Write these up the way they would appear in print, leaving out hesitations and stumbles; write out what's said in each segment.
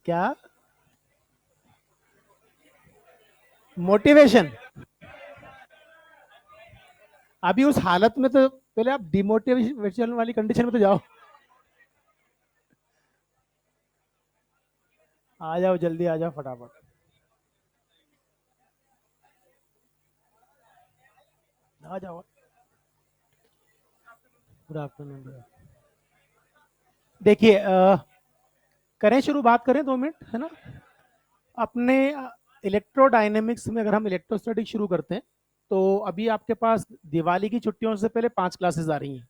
क्या मोटिवेशन? अभी उस हालत में तो पहले आप डिमोटिवेशन वाली कंडीशन में तो जाओ। आ जाओ, जल्दी आ जाओ फटाफट। आ जाओ। Good afternoon. देखिए, करें शुरू, बात करें 2 मिनट, है ना? अपने इलेक्ट्रोडायनेमिक्स में अगर हम इलेक्ट्रोस्टैटिक शुरू करते हैं, तो अभी आपके पास दिवाली की छुट्टियों से पहले 5 क्लासेस आ रही हैं।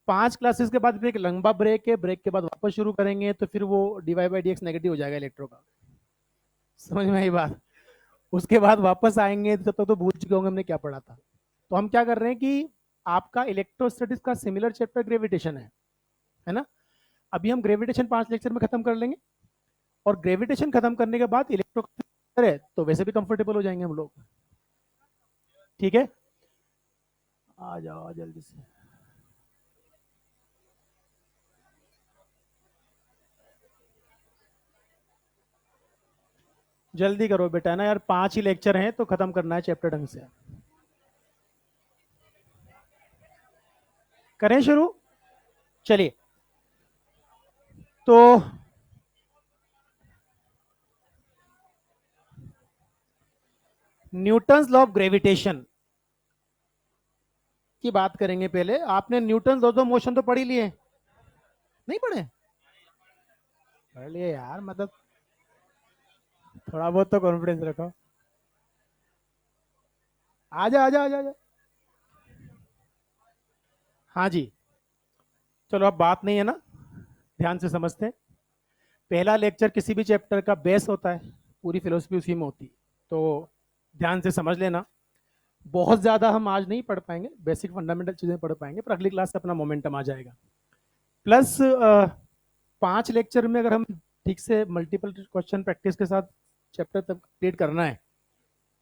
5 क्लासेस के बाद फिर एक लंबा ब्रेक है, ब्रेक के बाद वापस शुरू करेंगे, तो फिर वो dy by D X negative हो जाएगा इलेक्ट्रो का। समझ में आई बात? उसके बाद वापस आएंगे, तब तक तो भूल चुके होंगे हमने क्या पढ़ा था। तो हम क्या कर रहे हैं कि आपका इलेक्ट्रोस्टैटिक्स का सिमिलर चैप्टर ग्रेविटेशन है ना? अभी हम ग्रेविटेशन 5 लेक्चर में खत्म कर लेंगे, और ग्रेविटेशन खत्म करने के बाद इलेक्ट्रो है, तो वैसे भी कंफर्टेबल हो जाएंगे हम लोग। ठीक है, आ जाओ जल्दी से। जल्दी करो बेटा, ना यार, 5 ही लेक्चर हैं तो खत्म करना है चैप्टर ढंग से। करें शुरू? चलिए। तो न्यूटन्स लॉ ऑफ ग्रेविटेशन की बात करेंगे। पहले आपने न्यूटन लॉज ऑफ मोशन तो पढ़ ही लिए? नहीं पढ़े? पढ़ लिए यार, मतलब थोड़ा बहुत तो कॉन्फिडेंस रखो। आजा आजा आजा आजा। हाँ जी। चलो, अब बात नहीं है ना, ध्यान से समझते हैं। पहला लेक्चर किसी भी चैप्टर का बेस होता है, पूरी फिलोसफी उसी में होती है। तो ध्यान से समझ लेना। बहुत ज़्यादा हम आज नहीं पढ़ पाएंगे, बेसिक फंडामेंटल चीज़ें पढ़ पाएंगे, पर अगली क्लास से अपना मोमेंटम आ जाएगा। प्लस 5 लेक्चर में अगर हम ठीक से मल्टीपल क्वेश्चन प्रैक्टिस के साथ चैप्टर तक कंप्लीट करना है,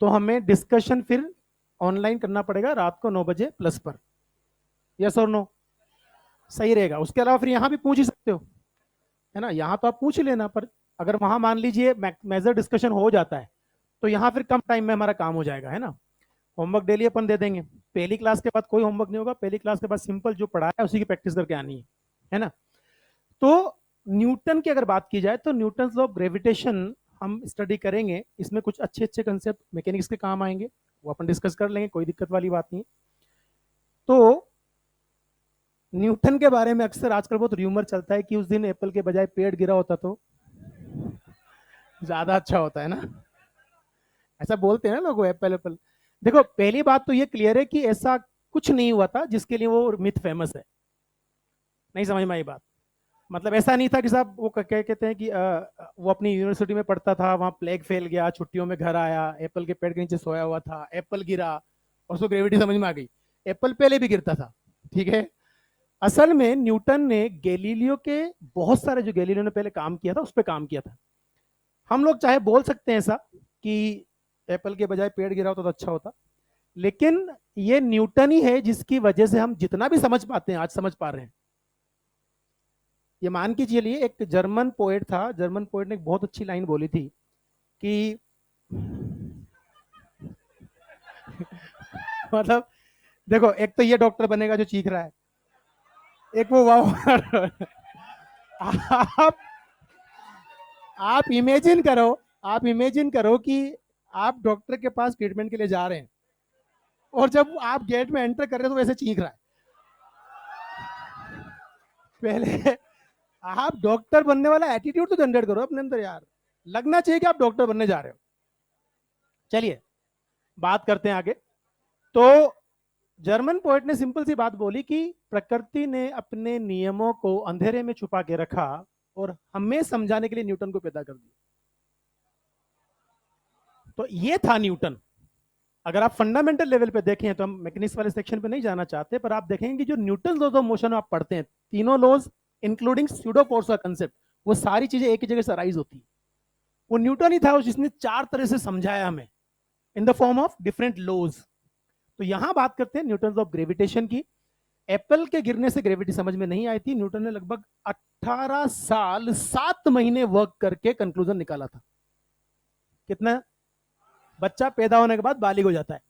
तो हमें डिस्कशन फिर ऑनलाइन करना पड़ेगा रात को 9 बजे प्लस पर। यस और नो? सही रहेगा। उसके अलावा फिर यहाँ भी पूछ ही सकते हो, है ना? यहाँ तो आप पूछ ही लेना, पर अगर वहां मान लीजिए मेजर डिस्कशन हो जाता है, तो यहाँ फिर कम टाइम में हमारा काम हो जाएगा, है ना? होमवर्क डेली अपन दे देंगे। पहली क्लास के बाद कोई होमवर्क नहीं होगा, पहली क्लास के बाद सिंपल जो पढ़ा है उसी की प्रैक्टिस करके आनी है ना? तो न्यूटन की अगर बात की जाए, तो न्यूटन लॉ ऑफ ग्रेविटेशन हम स्टडी करेंगे। इसमें कुछ अच्छे अच्छे कंसेप्ट मैकेनिक्स के काम आएंगे, वो अपन डिस्कस कर लेंगे, कोई दिक्कत वाली बात नहीं है। तो न्यूटन के बारे में अक्सर आजकल बहुत र्यूमर चलता है कि उस दिन एप्पल के बजाय पेड़ गिरा होता तो ज्यादा अच्छा होता है ना। ऐसा बोलते हैं ना लोग, एप्पल एप्पल। देखो, पहली बात तो ये क्लियर है कि ऐसा कुछ नहीं हुआ था जिसके लिए वो मिथ फेमस है। नहीं समझ में आई बात? मतलब ऐसा नहीं था कि साहब वो क्या कहते हैं कि वो अपनी यूनिवर्सिटी में पढ़ता था, वहां प्लेग फैल गया, छुट्टियों में घर आया, एप्पल के पेड़ के नीचे सोया हुआ था, एप्पल गिरा और उसको ग्रेविटी समझ में आ गई। एप्पल पहले भी गिरता था, ठीक है? असल में न्यूटन ने गैलीलियो के बहुत सारे, जो गैलीलियो ने पहले काम किया था उस पर काम किया था। हम लोग चाहे बोल सकते हैं ऐसा कि एप्पल के बजाय पेड़ गिरा होता तो अच्छा होता, लेकिन ये न्यूटन ही है जिसकी वजह से हम जितना भी समझ पाते हैं आज समझ पा रहे हैं। ये मान के चलिए, एक जर्मन पोएट था, जर्मन पोएट ने एक बहुत अच्छी लाइन बोली थी कि मतलब देखो, एक तो ये डॉक्टर बनेगा जो चीख रहा है, एक वो वाह आप आप इमेजिन करो, आप इमेजिन करो कि आप डॉक्टर के पास ट्रीटमेंट के लिए जा रहे हैं, और जब आप गेट में एंटर कर रहे हो तो वैसे चीख रहा है। पहले आप डॉक्टर बनने वाला एटीट्यूड तो जनरेट करो अपने अंदर यार, लगना चाहिए कि आप डॉक्टर बनने जा रहे हो। चलिए, बात करते हैं आगे। तो जर्मन पोएट ने सिंपल सी बात बोली कि प्रकृति ने अपने नियमों को अंधेरे में छुपा के रखा और हमें समझाने के लिए न्यूटन को पैदा कर दिया। तो ये था न्यूटन। अगर आप फंडामेंटल लेवल पे देखें, तो हम मैकेनिक्स वाले सेक्शन पे नहीं जाना चाहते, पर आप देखेंगे कि जो न्यूटन लॉज ऑफ मोशन आप पढ़ते हैं, तीनों लॉज इंक्लूडिंग स्यूडो फोर्स का कंसेप्ट, वो सारी चीजें एक ही जगह से राइज होती है। वो न्यूटन ही था जिसने 4 तरह से समझाया हमें, in the form of different laws. तो यहां बात करते हैं न्यूटन ऑफ ग्रेविटेशन की। एप्पल के गिरने से ग्रेविटी समझ में नहीं आई थी। न्यूटन ने लगभग 18 साल 7 महीने वर्क करके कंक्लूजन निकाला था। कितना? बच्चा पैदा होने के बाद बालिग हो जाता है।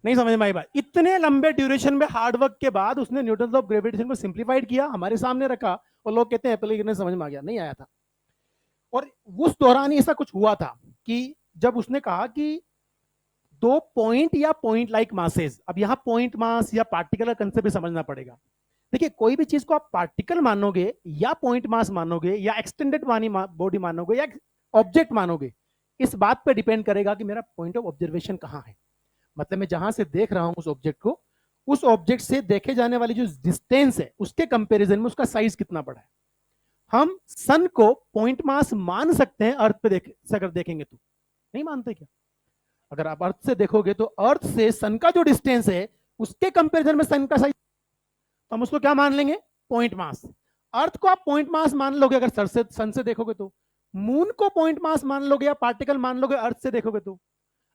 नहीं समझ में आई बात? इतने लंबे ड्यूरेशन में हार्डवर्क के बाद उसने न्यूटन ऑफ ग्रेविटेशन को सिंप्लीफाइड किया, हमारे सामने रखा, और लोग कहते हैं एप्पल के गिरने समझ में आ गया। नहीं आया था। और उस दौरान ऐसा कुछ हुआ था कि जब उसने कहा कि दो पॉइंट या पॉइंट लाइक मासेस, अब यहां पॉइंट मास या पार्टिकल का कंसेप्ट भी समझना पड़ेगा। देखिए, कोई भी चीज को आप पार्टिकल मानोगे या पॉइंट मास मानोगे या एक्सटेंडेड बॉडी मानोगे या ऑब्जेक्ट मानोगे, इस बात पर डिपेंड करेगा कि मेरा पॉइंट ऑफ ऑब्जर्वेशन कहां है। मतलब मैं जहां से देख रहा हूं उस ऑब्जेक्ट को, उस ऑब्जेक्ट से देखे जाने वाली जो डिस्टेंस है उसके कंपैरिजन में उसका साइज कितना बड़ा है। हम सन को पॉइंट मास मान सकते हैं अर्थ पे अगर देखेंगे तो। नहीं मानते क्या? अगर आप अर्थ से देखोगे तो अर्थ से सन का जो डिस्टेंस है उसके कंपैरिजन में सन का साइज, तो हम उसको क्या मान लेंगे? Point mass. अर्थ को आप पॉइंट मास मान लोगे अगर सन से देखोगे तो। मून को पॉइंट मास मान लोगे या पार्टिकल मान लोगे अर्थ से देखोगे तो।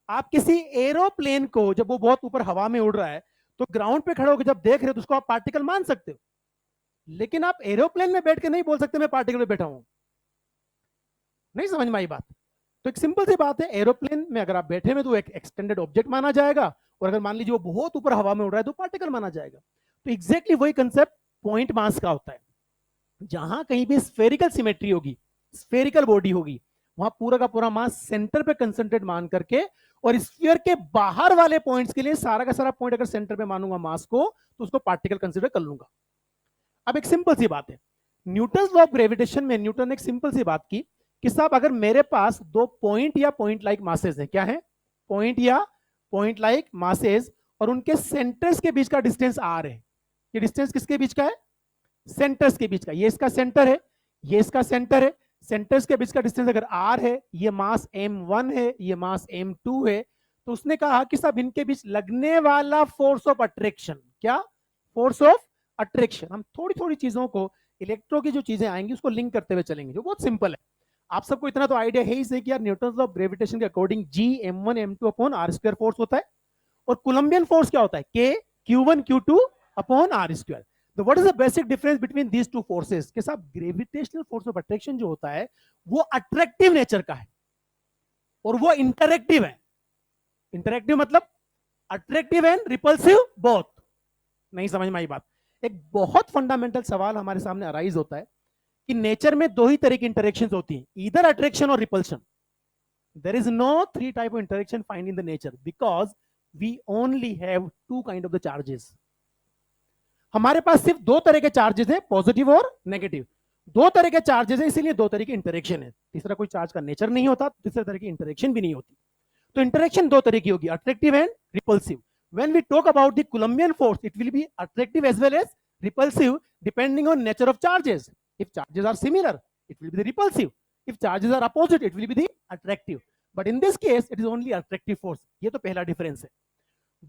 आप किसी एरोप्लेन को जब वो बहुत ऊपर हवा में उड़ रहा है तो ग्राउंड पे खड़े होकर जब देख रहे हो तो उसको आप पार्टिकल मान सकते हो, लेकिन आप एरोप्लेन में बैठ के नहीं बोल सकते मैं पार्टिकल में बैठा हूं। नहीं समझ में आई बात? तो एक सिंपल सी बात है, एरोप्लेन में अगर आप बैठे में तो एक एक्सटेंडेड ऑब्जेक्ट माना जाएगा, और अगर मान लीजिए वो बहुत ऊपर हवा में उड़ रहा है तो पार्टिकल माना जाएगा। तो एग्जैक्टली वही कंसेप्ट पॉइंट मास का होता है। जहां कहीं भी स्फेरिकल सिमेट्री होगी, स्फेरिकल बॉडी होगी, वहां पूरा का पूरा मास सेंटर पे कंसंट्रेट मान करके, और स्फीयर के बाहर वाले पॉइंट्स के लिए सारा का सारा पॉइंट अगर सेंटर पे मानूंगा मास को, तो उसको पार्टिकल कंसिडर कर लूंगा। अब एक सिंपल सी बात है, न्यूटन लॉ ऑफ ग्रेविटेशन में न्यूटन ने एक सिंपल सी बात की कि साहब अगर मेरे पास दो पॉइंट या पॉइंट लाइक मासेस हैं, क्या है? पॉइंट या पॉइंट लाइक मासेस, और उनके सेंटर्स के बीच का डिस्टेंस आर है। ये डिस्टेंस किसके बीच का है? सेंटर्स के बीच का। ये इसका सेंटर है, ये इसका सेंटर है। सेंटर्स के बीच का डिस्टेंस अगर आर है, ये मास m1 है, ये मास m2 है, तो उसने कहा कि सब इनके बीच लगने वाला फोर्स ऑफ अट्रैक्शन, क्या? Force of attraction. हम थोड़ी थोड़ी चीजों को, इलेक्ट्रो की जो चीजें आएंगी उसको लिंक करते हुए चलेंगे, जो बहुत सिंपल है। आप सबको इतना तो आइडिया है ही से कि यार न्यूटन लॉ ऑफ ग्रेविटेशन के according G m1 m2 upon R square force होता है, और कोलंबियन फोर्स क्या होता है? K Q1 Q2 upon R square. तो what is the basic difference between these two forces? के साथ ग्रेविटेशनल फोर्स ऑफ अट्रैक्शन जो होता है वो अट्रैक्टिव नेचर का है, और वो इंटरैक्टिव है। इंटरैक्टिव मतलब अट्रैक्टिव एंड रिपल्सिव बोथ। नहीं समझ में आई बात? एक बहुत फंडामेंटल सवाल हमारे सामने अराइज होता है कि नेचर में दो ही तरह की इंटरेक्शन होती हैं, इधर अट्रैक्शन और repulsion. There is no three type of interaction find in the nature, because we only have two kind of the charges. हमारे पास सिर्फ दो तरह के चार्जेस हैं, पॉजिटिव और नेगेटिव। दो तरह के चार्जेस हैं, इसीलिए दो तरह की इंटरेक्शन है। तीसरा कोई चार्ज का नेचर नहीं होता, तीसरे तरह की इंटरेक्शन भी नहीं होती। तो इंटरेक्शन दो तरह की होगी, attractive and repulsive. When we talk about the Coulombian force, it will be attractive as well as repulsive depending on nature of charges. If charges are similar, it will be the repulsive. If charges are opposite, it will be the attractive. But in this case it is only attractive force. ये तो पहला difference है।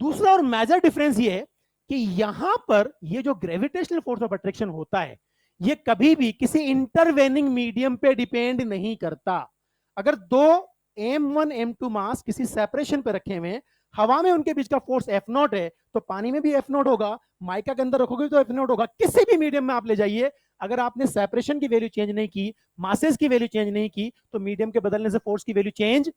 दूसरा और major difference ये है कि यहां पर ये जो ग्रेविटेशनल फोर्स ऑफ अट्रैक्शन होता है, ये कभी भी किसी इंटरवेनिंग मीडियम पे डिपेंड नहीं करता। अगर दो m1 m2 मास किसी सेपरेशन पे रखे हुए हैं, हवा में उनके बीच का फोर्स F0 है, तो पानी में भी F0 होगा, माइका के अंदर रखोगे तो F0 होगा। किसी भी मीडियम में आप ले जाइए, अगर आपने सेपरेशन की वैल्यू चेंज नहीं की, मासेस की वैल्यू चेंज नहीं की, तो मीडियम के बदलने से फोर्स की वैल्यू चेंज।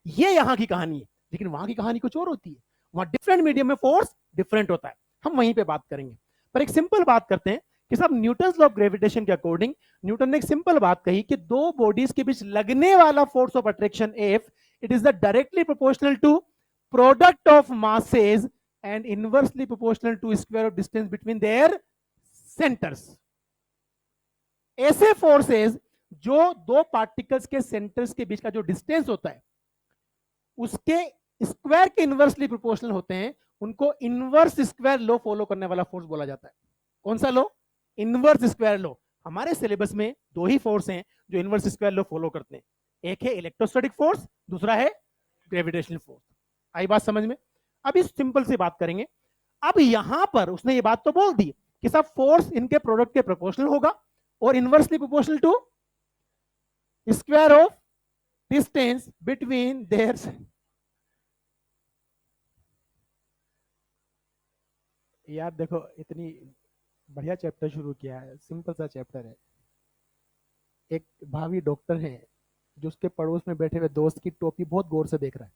ये यहां की कहानी है, लेकिन वहां की कहानी कुछ और होती है। वहां डिफरेंट मीडियम में फोर्स डिफरेंट होता है। हम वहीं पे बात करेंगे, पर एक सिंपल बात करते हैं कि साहब न्यूटन लॉ ऑफ ग्रेविटेशन के अकॉर्डिंग न्यूटन ने एक सिंपल बात कही कि दो बॉडीज के बीच लगने वाला force of attraction F, it is the directly proportional to product of masses and inversely proportional to square of distance between their centres. ऐसे फोर्सेस जो दो पार्टिकल्स के सेंटर्स के बीच का जो डिस्टेंस होता है उसके स्क्वायर के इनवर्सली प्रोपोर्शनल होते हैं, उनको इनवर्स स्क्वायर लॉ फॉलो करने वाला फोर्स बोला जाता है। कौन सा लॉ? Inverse square law. हमारे सिलेबस में दो ही फोर्स हैं जो इनवर्स स्क्वायर लॉ फॉलो करते हैं, एक है इलेक्ट्रोस्टैटिक फोर्स, दूसरा है ग्रेविटेशनल फोर्स। आई बात समझ में? अब इस सिंपल सी बात करेंगे। अब यहां पर उसने ये बात तो बोल दी कि सब फोर्स इनके प्रोडक्ट के प्रोपोर्शनल होगा और inversely proportional to square of distance between their. यार देखो, इतनी बढ़िया चैप्टर शुरू किया है, सिंपल सा चैप्टर है। एक भावी डॉक्टर है जो उसके पड़ोस में बैठे हुए दोस्त की टोपी बहुत गौर से देख रहा है।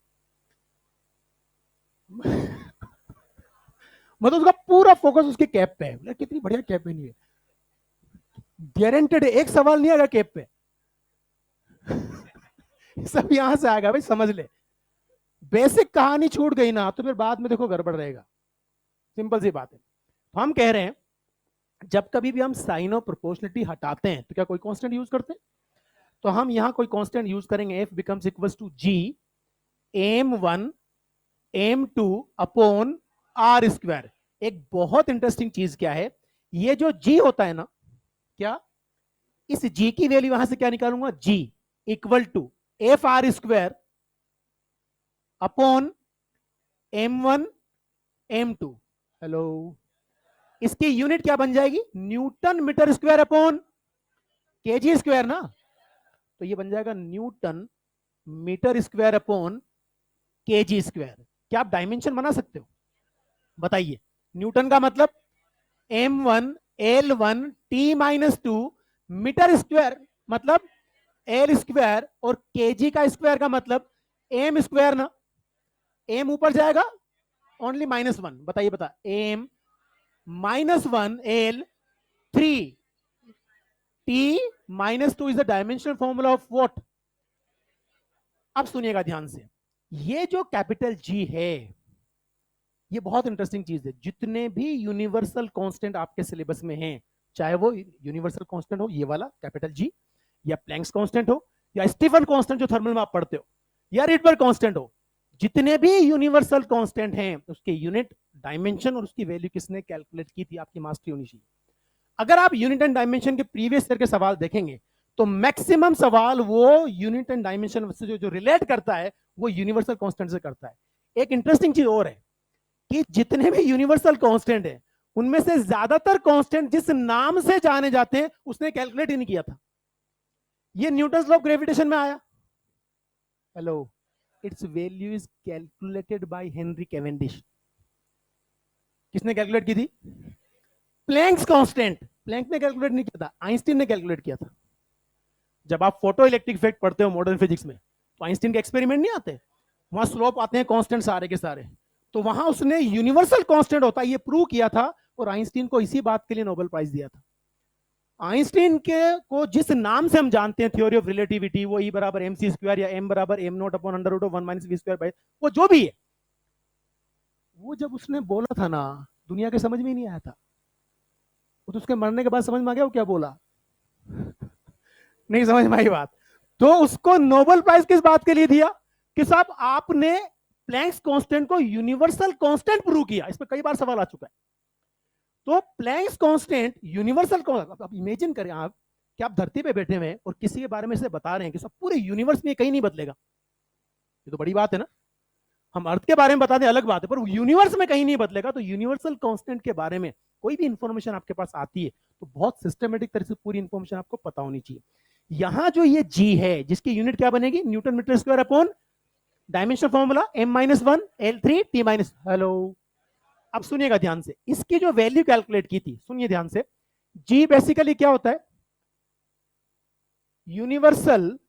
मतलब उसका पूरा फोकस उसकी कैप पे है। मतलब कितनी बढ़िया कैप है, नहीं है गारंटेड है, एक सवाल नहीं आएगा कैप पे। सब यहां से आएगा भाई, समझ ले। बेसिक कहानी छूट गई ना तो फिर बाद में देखो गड़बड़ रहेगा। सिंपल सी बात है। तो हम कह रहे हैं, जब कभी भी हम साइन ऑफ प्रोपोर्शनलिटी हटाते हैं तो क्या कोई कांस्टेंट यूज करते हैं? तो हम यहां कोई कांस्टेंट यूज करेंगे, F becomes equals to G M one M two upon R square. एक बहुत इंटरेस्टिंग चीज क्या है, ये जो जी होता है ना, क्या इस जी की वैल्यू वहां से क्या निकालूंगा, G equal to F R square upon M one M two. Hello, इसकी यूनिट क्या बन जाएगी, newton metre square upon KG square ना। तो ये बन जाएगा newton metre square upon KG square. क्या आप डायमेंशन बना सकते हो? बताइए। न्यूटन का मतलब m1 l1 t-2 metre square मतलब एल स्क्वायर, और केजी का स्क्वायर का मतलब एम स्क्वायर ना। एम ऊपर जाएगा, ओनली -1। बताइए, बता, M -1 l 3 t-2 is the dimensional formula of what. अब सुनिएगा ध्यान से, ये जो कैपिटल जी है, ये बहुत इंटरेस्टिंग चीज है। जितने भी यूनिवर्सल कांस्टेंट आपके सिलेबस में हैं, चाहे वो यूनिवर्सल कांस्टेंट हो ये वाला कैपिटल जी, या प्लैंक्स कांस्टेंट हो, या स्टीफन कांस्टेंट जो थर्मल में आप पढ़ते हो, या रिडबर्ग कांस्टेंट हो, जितने भी यूनिवर्सल कांस्टेंट हैं उसके यूनिट, डायमेंशन और उसकी वैल्यू किसने कैलकुलेट की थी, आपकी मास्टरी होनी चाहिए। अगर आप यूनिट एंड डायमेंशन के प्रीवियस ईयर के सवाल देखेंगे तो मैक्सिमम सवाल वो यूनिट एंड डायमेंशन से जो रिलेट करता है वो यूनिवर्सल कांस्टेंट से करता है। एक इंटरेस्टिंग चीज और है कि जितने भी यूनिवर्सल कांस्टेंट है उनमें से ज्यादातर कांस्टेंट जिस नाम से जाने जाते हैं उसने कैलकुलेट ही नहीं किया था। ये न्यूटन लॉ ऑफ ग्रेविटेशन में आया। Hello, it's value is calculated by Henry Cavendish. किसने कैलकुलेट की थी? Planck's constant. प्लैंक ने कैलकुलेट नहीं किया था, आइंस्टीन ने कैलकुलेट किया था। जब आप फोटो इलेक्ट्रिक इफेक्ट पढ़ते हो मॉडर्न फिजिक्स में, तो आइंस्टीन के एक्सपेरिमेंट नहीं आते, वहां स्लोप आते हैं कांस्टेंट सारे के सारे। तो वहां उसने यूनिवर्सल कांस्टेंट होता है ये प्रूव किया था, और आइंस्टीन को इसी बात के लिए नोबेल प्राइज दिया था। आइंस्टीन के को जिस नाम से हम जानते हैं, थ्योरी ऑफ रिलेटिविटी, वो ई बराबर एम सी स्क्वायर या एम बराबर M not upon under root of 1 - v² by, वो जो भी है, वो जब उसने बोला था ना, दुनिया के समझ में ही नहीं आया था। वो तो उसके मरने के बाद समझ में आ गया वो क्या बोला। नहीं समझ में आई बात। तो उसको नोबेल प्राइज किस बात के लिए दिया कि साहब आपने प्लैंक्स कांस्टेंट को यूनिवर्सल कांस्टेंट प्रूव किया। इस पर कई बार सवाल आ चुका है। तो प्लैंक्स कांस्टेंट यूनिवर्सल कांस्टेंट, अब इमेजिन करें आप कि आप धरती पे बैठे हुए हैं और किसी के बारे में से बता रहे हैं कि सब पूरे यूनिवर्स में कहीं नहीं बदलेगा। ये तो बड़ी बात है ना। हम अर्थ के बारे में बता दें अलग बात है, पर यूनिवर्स में कहीं नहीं बदलेगा। तो यूनिवर्सल कांस्टेंट के बारे में कोई भी इंफॉर्मेशन आपके पास आती है तो बहुत सिस्टमेटिक तरह से पूरी इंफॉर्मेशन आपको पता होनी चाहिए। यहां जो ये जी है, जिसकी यूनिट क्या बनेगी, newton metre square upon dimension formula m-1 l3 t-। Hello, अब सुनिएगा ध्यान से, इसकी जो वैल्यू कैलकुलेट की थी, सुनिए ध्यान से। जी बेसिकली क्या होता है, यूनिवर्सल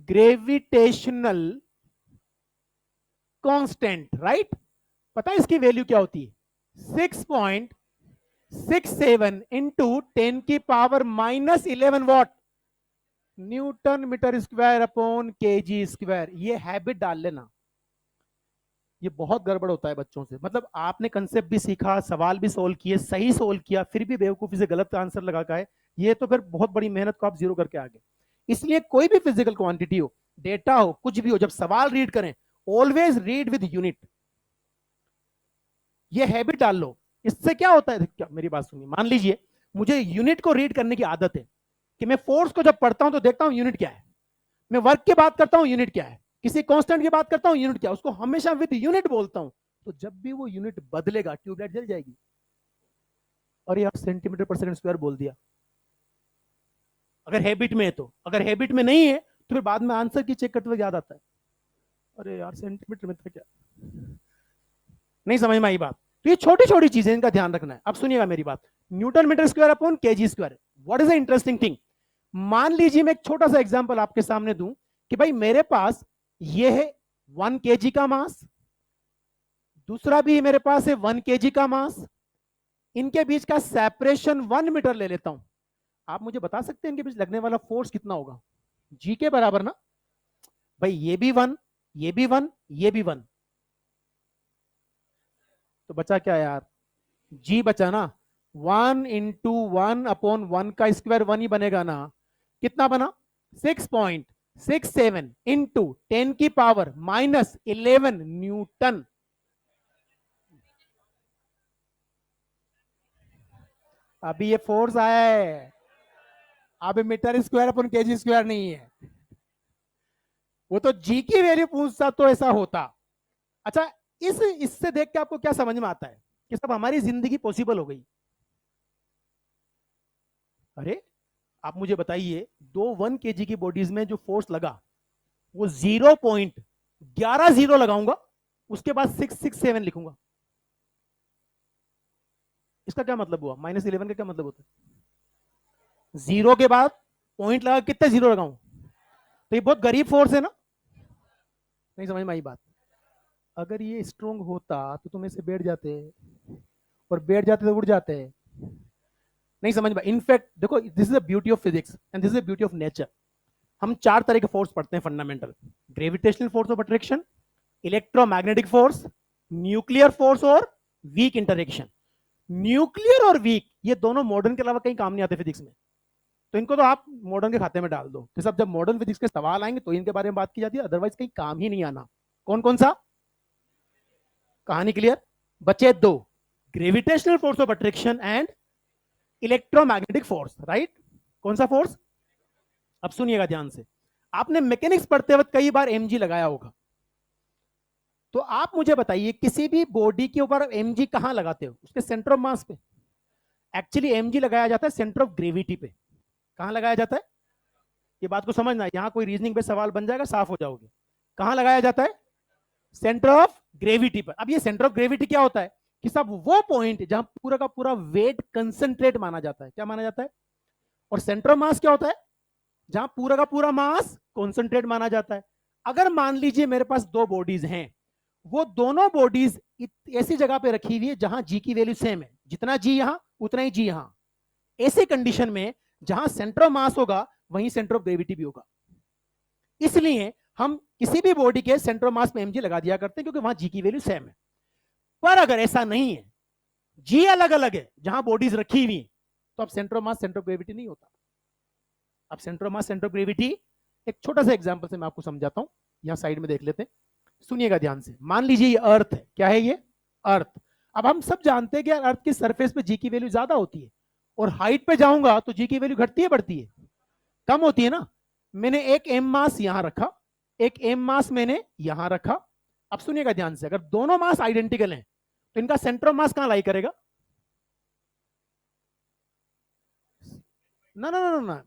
ग्रेविटेशनल कांस्टेंट, राइट। पता है इसकी वैल्यू क्या होती है, 6.67 into 10⁻⁻11 what newton metre square upon KG square. ये हैबिट डाल लेना, ये बहुत गड़बड़ होता है बच्चों से। मतलब आपने कंसेप्ट भी सीखा, सवाल भी सोल्व किए, सही सोल्व किया, फिर भी बेवकूफी से गलत आंसर लगा का है, ये तो फिर बहुत बड़ी मेहनत को आप जीरो करके आगे। इसलिए कोई भी फिजिकल क्वांटिटी हो, डेटा हो, कुछ भी हो, जब सवाल रीड करें ऑलवेज रीड विद यूनिट। ये हैबिट डाल लो। इससे क्या होता है, क्या मेरी बात सुनिए, मान लीजिए मुझे यूनिट को रीड करने की आदत है कि मैं फोर्स को जब पढ़ता हूं तो देखता हूं यूनिट क्या है, मैं वर्क की बात करता हूं यूनिट क्या है, किसी कांस्टेंट की बात करता हूं यूनिट क्या है, उसको हमेशा विद यूनिट बोलता हूं। तो जब भी वो यूनिट बदलेगा ट्यूबलाइट जल जाएगी। और यार सेंटीमीटर पर सेकंड स्क्वायर बोल दिया, अगर हैबिट में है तो। अगर हैबिट में नहीं है तो फिर बाद में आंसर की चेक करते हुए याद आता है, अरे यार सेंटीमीटर में था क्या। नहीं समझ में आई बात। तो ये छोटी छोटी चीजें, इनका ध्यान रखना है। अब सुनिएगा मेरी बात, newton metre square upon KG square, what is the interesting thing. मान लीजिए मैं एक छोटा सा एग्जांपल आपके सामने दूं कि भाई मेरे पास ये है 1 kg का मास, दूसरा भी मेरे पास है 1 kg का मास, इनके बीच का सेपरेशन 1 मीटर ले लेता हूं। आप मुझे बता सकते हैं इनके बीच लगने वाला फोर्स कितना होगा? जी के बराबर ना भाई, ये भी 1, ये भी 1, ये भी 1, तो बचा क्या यार? जी बचा ना, 1 × 1 अपॉन 1 का स्क्वायर 1 ही बनेगा ना। कितना बना? 6.67 इंटू 10⁻⁻11 न्यूटन। अभी ये फोर्स आया है, अब metre square upon KG square नहीं है। वो तो जी की वैल्यू पूछता तो ऐसा होता। अच्छा, इससे देख के आपको क्या समझ में आता है कि सब हमारी जिंदगी पॉसिबल हो गई। अरे आप मुझे बताइए, दो 1 kg की बॉडीज में जो फोर्स लगा वो 0.11 लगाऊंगा, उसके बाद 667 लिखूंगा। इसका क्या मतलब हुआ? -11 का क्या मतलब होता है? जीरो के बाद पॉइंट लगा, कितने जीरो लगाऊं? तो ये बहुत गरीब फोर्स है ना। नहीं समझ में आई बात? अगर ये स्ट्रोंग होता तो तुम ऐसे बैठ जाते, और बैठ जाते तो उड़ जाते। नहीं समझ में? इनफैक्ट देखो, this is the beauty of physics and this is the beauty of nature. हम 4 तरह के फोर्स पढ़ते हैं fundamental: gravitational force of attraction, electromagnetic force, nuclear force और वीक इंटरेक्शन। न्यूक्लियर और वीक ये दोनों मॉडर्न के अलावा कहीं काम नहीं आते फिजिक्स में, तो इनको तो आप मॉडर्न के खाते में डाल दो। तो सब जब मॉडर्न फिजिक्स के सवाल आएंगे तो इनके बारे में बात की जाती है, अदरवाइज कहीं काम ही नहीं आना। कौन कौन सा? कहानी क्लियर? बचे दो: gravitational force of attraction and electromagnetic force, right? कौन सा फोर्स? अब सुनिएगा ध्यान से, आपने मैकेनिक्स पढ़ते वक्त कई बार mg लगाया होगा, तो आप मुझे बताइए किसी भी बॉडी के ऊपर mg कहां लगाते हो? उसके सेंटर ऑफ मास पे। एक्चुअली mg लगाया जाता है सेंटर ऑफ ग्रेविटी पे। कहां लगाया जाता है? ये बात को समझना है, यहां कोई रीजनिंग पे सवाल बन जाएगा, साफ हो जाओगे। कहां लगाया जाता है? सेंटर ऑफ ग्रेविटी पर। अब ये सेंटर ऑफ ग्रेविटी क्या होता है कि सब वो पॉइंट जहां पूरा का पूरा वेट कंसंट्रेट माना जाता है। क्या माना जाता है? और सेंटर ऑफ मास क्या होता है? जहां पूरा का पूरा मास कॉन्सेंट्रेट माना जाता है। अगर मान लीजिए मेरे पास दो बॉडीज हैं, वो दोनों बॉडीज ऐसी जगह पे रखी हुई है जहां जी की वैल्यू सेम है, जितना जी यहां उतना ही जी यहां। ऐसे कंडीशन में जहां सेंटर ऑफ मास होगा वहीं सेंटर ऑफ ग्रेविटी भी होगा। इसलिए हम किसी भी बॉडी के सेंटर ऑफ मास में mg लगा दिया करते हैं, क्योंकि वहां जी की वैल्यू सेम है। पर अगर ऐसा नहीं है, जी अलग अलग है जहां बॉडीज रखी हुई, तो अब centre of mass centre of gravity नहीं होता। अब centre of mass centre of gravity, एक छोटा सा एग्जांपल से मैं आपको समझाता हूं, यहां साइड में देख लेते हैं, सुनिएगा ध्यान से। मान लीजिए ये अर्थ है। क्या है ये? अर्थ। अब हम सब जानते हैं कि अर्थ की सरफेस पे जी की वैल्यू ज्यादा होती है, और हाइट पे जाऊंगा तो जी की वैल्यू घटती है बढ़ती है? कम होती है ना। मैंने एक एम मास यहां रखा, एक एम मास मैंने यहां रखा। अब सुनिएगा ध्यान से, अगर दोनों मास आइडेंटिकल हैं तो इनका सेंटर ऑफ मास कहां लाई करेगा? ना ना ना ना,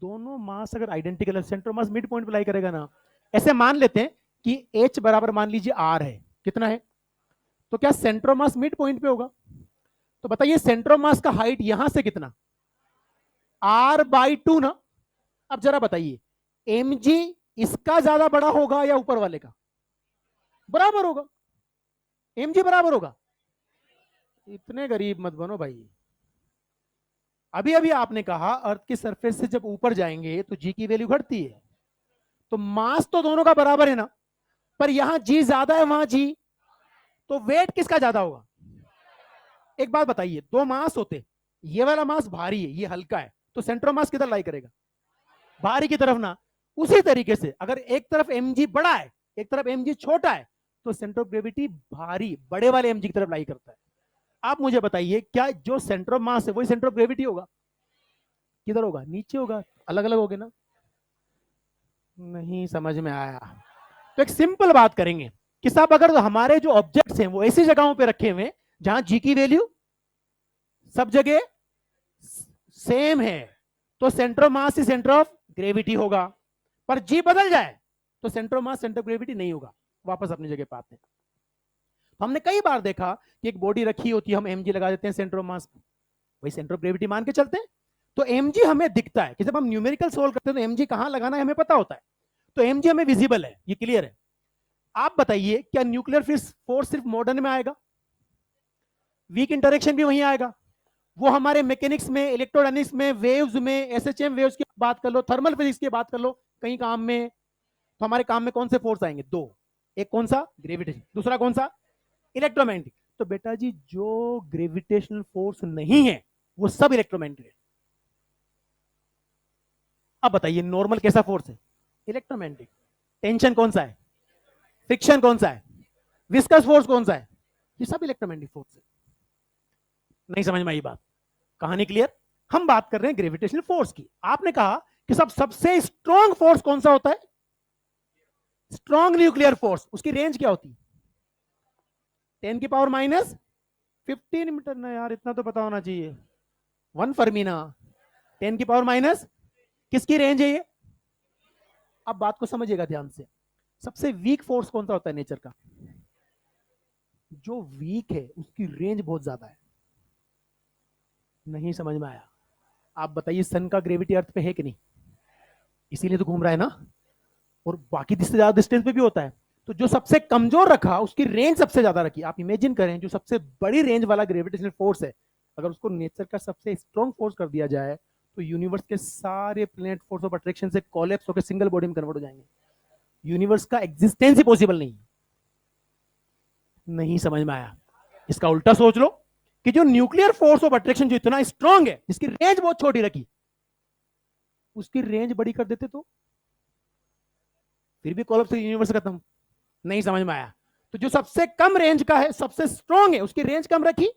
दोनों मास अगर आइडेंटिकल है, centre of mass mid point पे लाई करेगा ना। ऐसे मान लेते हैं कि H बराबर मान लीजिए R है। कितना है? तो क्या centre of mass mid point पे होगा? तो बताइए सेंटर ऑफ मास का हाइट यहां से कितना? R/2 ना। अब जरा बताइए, mg इसका ज्यादा बड़ा होगा या ऊपर वाले का? बराबर होगा। mg बराबर होगा। इतने गरीब मत बनो भाई। अभी अभी आपने कहा अर्थ की सरफेस से जब ऊपर जाएंगे तो जी की वैल्यू घटती है, तो मास तो दोनों का बराबर है ना, पर यहां जी ज्यादा है वहां जी, तो वेट किसका ज्यादा होगा? एक बात बताइए, दो मास होते, ये वाला मास भारी है, ये हल्का है, तो सेंटर मास किधर लाई करेगा? भारी की तरफ ना। उसी तरीके से अगर एक तरफ mg बड़ा है, एक तरफ mg छोटा है, तो सेंटर ऑफ ग्रेविटी भारी बड़े वाले mg की तरफ लाई करता है। आप मुझे बताइए, क्या जो सेंटर ऑफ मास है वही सेंटर ऑफ ग्रेविटी होगा? किधर होगा? नीचे होगा। अलग अलग होगे ना। नहीं समझ में आया? तो एक सिंपल बात करेंगे कि साहब अगर हमारे जो ऑब्जेक्ट्स हैं वो ऐसी जगहों पे रखे हुए जहां जी की वैल्यू सब जगह सेम है, तो centre of mass he centre of gravity होगा। पर जी बदल जाए तो centre of mass centre of gravity नहीं होगा। वापस अपनी जगह पे आते हैं। तो हमने कई बार देखा कि एक बॉडी रखी होती है, हम mg लगा देते हैं सेंटर ऑफ मास, वही सेंटर ऑफ ग्रेविटी मान के चलते हैं। तो mg हमें दिखता है कि जब हम न्यूमेरिकल सोल्व करते हैं तो mg कहां लगाना है हमें पता होता है, तो mg हमें विजिबल है, ये क्लियर है। आप बताइए क्या न्यूक्लियर फोर्स सिर्फ मॉडर्न में आएगा? वीक इंटरेक्शन भी वहीं आएगा। वो हमारे मैकेनिक्स में, इलेक्ट्रोडायनेमिक्स में, वेव्स में, एसएचएम वेव्स की बात कर लो, थर्मल फिजिक्स की बात कर लो, कहीं काम में, तो हमारे काम में कौन से फोर्स आएंगे? दो। एक कौन सा? ग्रेविटेशन। दूसरा कौन सा? इलेक्ट्रोमैग्नेटिक। तो बेटा जी जो ग्रेविटेशनल फोर्स नहीं है वो सब इलेक्ट्रोमैग्नेटिक है। अब बताइए नॉर्मल कैसा फोर्स है? इलेक्ट्रोमैग्नेटिक। टेंशन कौन सा है? फ्रिक्शन कौन सा है? विस्कस फोर्स कौन सा है? ये सब इलेक्ट्रोमैग्नेटिक फोर्स है। नहीं समझ में आई बात? कहानी क्लियर? हम बात कर रहे हैं ग्रेविटेशनल फोर्स की। आपने कहा कि सबसे स्ट्रॉन्ग फोर्स कौन सा होता है? Strong nuclear force. उसकी रेंज क्या होती है? 10⁻⁻15 मीटर ना यार, इतना तो पता होना चाहिए। 1 फर्मी ना। 10⁻⁻, किसकी रेंज है ये? अब बात को समझिएगा ध्यान से। सबसे वीक फोर्स कौन सा होता है नेचर का? जो वीक है उसकी रेंज बहुत ज्यादा है। नहीं समझ में आया? आप बताइए सन का ग्रेविटी अर्थ पे है कि नहीं? इसीलिए तो घूम रहा है ना, और बाकी जिससे ज्यादा डिस्टेंस पे भी होता है। तो जो सबसे कमजोर रखा उसकी रेंज सबसे ज्यादा रखी। आप इमेजिन करें जो सबसे बड़ी रेंज वाला ग्रेविटेशनल फोर्स है, अगर उसको नेचर का सबसे स्ट्रॉन्ग फोर्स कर दिया जाए तो यूनिवर्स के सारे प्लैनेट फोर्स ऑफ अट्रैक्शन से कोलैप्स होकर सिंगल बॉडी में कन्वर्ट हो जाएंगे। यूनिवर्स का एग्जिस्टेंस ही पॉसिबल नहीं। नहीं समझ में आया? इसका उल्टा सोच लो कि जो न्यूक्लियर फोर्स ऑफ अट्रैक्शन जो इतना स्ट्रॉन्ग है, जिसकी रेंज बहुत छोटी रखी, उसकी रेंज बड़ी कर देते तो फिर भी कोलैप्स यूनिवर्स खत्म। नहीं समझ में आया? तो जो सबसे कम रेंज का है, सबसे स्ट्रॉन्ग है, उसकी रेंज कम रखी,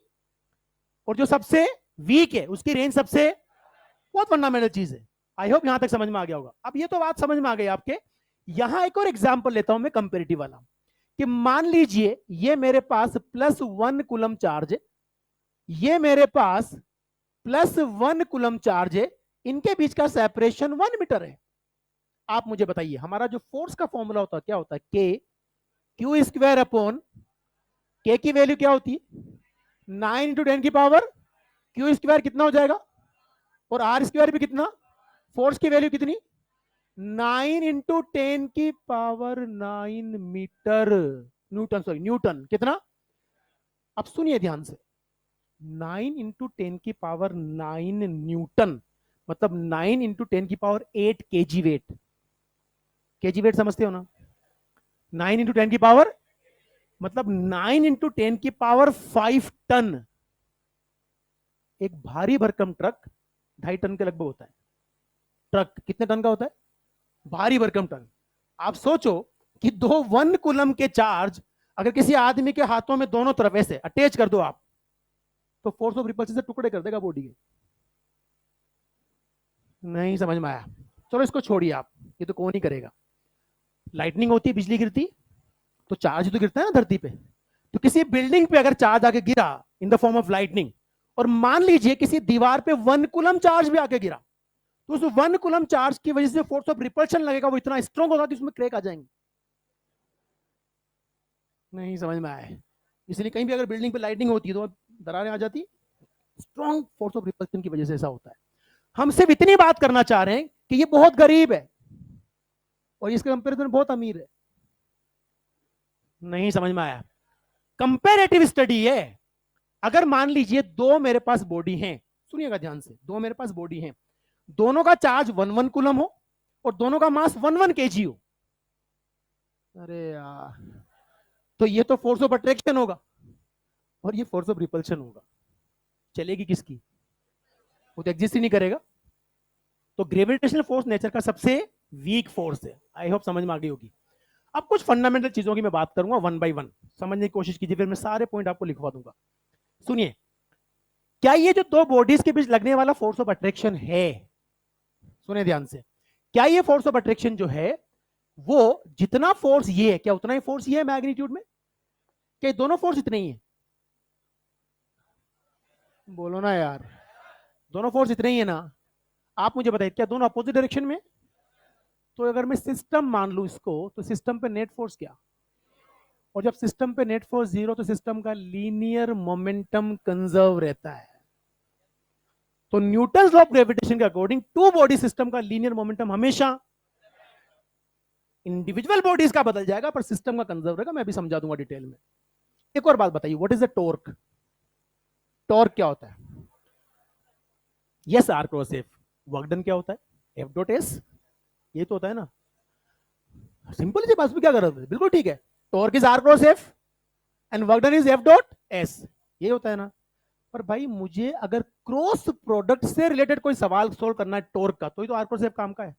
और जो सबसे वीक है उसकी रेंज सबसे, बहुत फंडामेंटल चीज है। आई होप यहां तक समझ में आ गया होगा। अब ये तो बात समझ में आ गई आपके। यहां एक और एग्जांपल लेता हूं मैं कंपेरेटिव वाला, कि मान लीजिए ये मेरे पास +1 कूलम चार्ज है, ये मेरे पास +1 कूलम चार्ज है, इनके बीच का सेपरेशन 1 मीटर है। आप मुझे बताइए हमारा जो फोर्स का फॉर्मूला होता है क्या होता है? के क्यू स्क्वायर अपॉन, के की वैल्यू क्या होती है? 9 × 10⁻, क्यू स्क्वायर कितना हो जाएगा, और आर स्क्वायर भी कितना, फोर्स की वैल्यू कितनी? 9 × 10⁻⁹ मीटर, न्यूटन, सॉरी न्यूटन। कितना? अब सुनिए ध्यान से, 9 × 10⁻⁹ न्यूटन मतलब 9 × 10⁸ केजी वेट। केजी वेट समझते हो ना? 9 × 10 मतलब 9 × 10⁵ टन। एक भारी भरकम ट्रक 2.5 टन के लगभग होता है। ट्रक कितने टन का होता है? भारी भरकम टन। आप सोचो कि 1 कूलम के चार्ज अगर किसी आदमी के हाथों में दोनों तरफ ऐसे अटैच कर दो आप, तो फोर्स ऑफ रिपल्शन से टुकड़े कर देगा बॉडी के। नहीं समझ में आया? चलो इसको छोड़िए आप, ये तो कौन ही करेगा। लाइटनिंग होती है, बिजली गिरती, तो चार्ज तो गिरता है ना धरती पे। तो किसी बिल्डिंग पे अगर चार्ज आके गिरा इन द फॉर्म ऑफ लाइटनिंग, और मान लीजिए किसी दीवार पे 1 कूलम चार्ज भी आके गिरा, तो उस 1 कूलम चार्ज की वजह से फोर्स ऑफ रिपल्शन लगेगा, वो इतना स्ट्रॉन्ग होगा कि उसमें क्रैक आ जाएंगे। नहीं समझ में आया? इसलिए कहीं भी अगर बिल्डिंग पे लाइटनिंग होती है तो दरारें आ जाती, स्ट्रॉन्ग फोर्स ऑफ रिपल्शन की वजह से ऐसा होता है। हम सिर्फ इतनी बात करना चाह रहे हैं कि ये बहुत गरीब है और इसके कंपेरिजन बहुत अमीर है। नहीं समझ में आया? कंपेरेटिव स्टडी है। अगर मान लीजिए दो मेरे पास बॉडी हैं, सुनिएगा ध्यान से, दो मेरे पास बॉडी हैं, दोनों का चार्ज 1 कूलम हो और दोनों का मास 1 केजी हो, अरे यार, तो ये तो फोर्स ऑफ अट्रैक्शन होगा और ये फोर्स ऑफ रिपल्शन होगा। चलेगी किसकी? वो तो एग्जिस्ट ही नहीं करेगा। तो ग्रेविटेशनल फोर्स नेचर का सबसे वीक फोर्स है। आई होप समझ में आ गई होगी। अब कुछ फंडामेंटल चीजों की मैं बात करूंगा, 1 बाय 1 समझने की कोशिश कीजिए, फिर मैं सारे पॉइंट आपको लिखवा दूंगा। सुनिए, क्या ये जो दो बॉडीज के बीच लगने वाला फोर्स ऑफ अट्रैक्शन है, सुने ध्यान से, क्या ये फोर्स ऑफ अट्रैक्शन जो है वो जितना फोर्स ये है, क्या उतना ही फोर्स ये है मैग्नीट्यूड में? क्या दोनों फोर्स इतने ही है? बोलो ना यार, दोनों फोर्स इतने ही है ना? आप मुझे बताइए क्या दोनों अपोजिट डायरेक्शन में? तो अगर मैं सिस्टम मान लू इसको, तो सिस्टम पे नेट फोर्स क्या? और जब सिस्टम पे नेट फोर्स जीरो तो सिस्टम का लीनियर मोमेंटम कंजर्व रहता है। तो न्यूटन लॉ ऑफ ग्रेविटेशन के अकॉर्डिंग टू बॉडी सिस्टम का लीनियर मोमेंटम हमेशा इंडिविजुअल बॉडीज का बदल जाएगा पर सिस्टम का कंजर्व रहेगा। मैं भी समझा दूंगा डिटेल में। एक और बात बताइए, what is the torque? Torque क्या होता है? Yes, R cross F. Work done क्या होता है? F dot S. ये तो होता है ना, सिंपल सी बात, क्या कर रहे थे, बिल्कुल ठीक है। Torque is R cross F and work done is F dot S, ये होता है ना। पर भाई मुझे अगर क्रॉस प्रोडक्ट से रिलेटेड कोई सवाल सोल्व करना है टॉर्क का, तो ही तो आर क्रॉस एफ काम का है।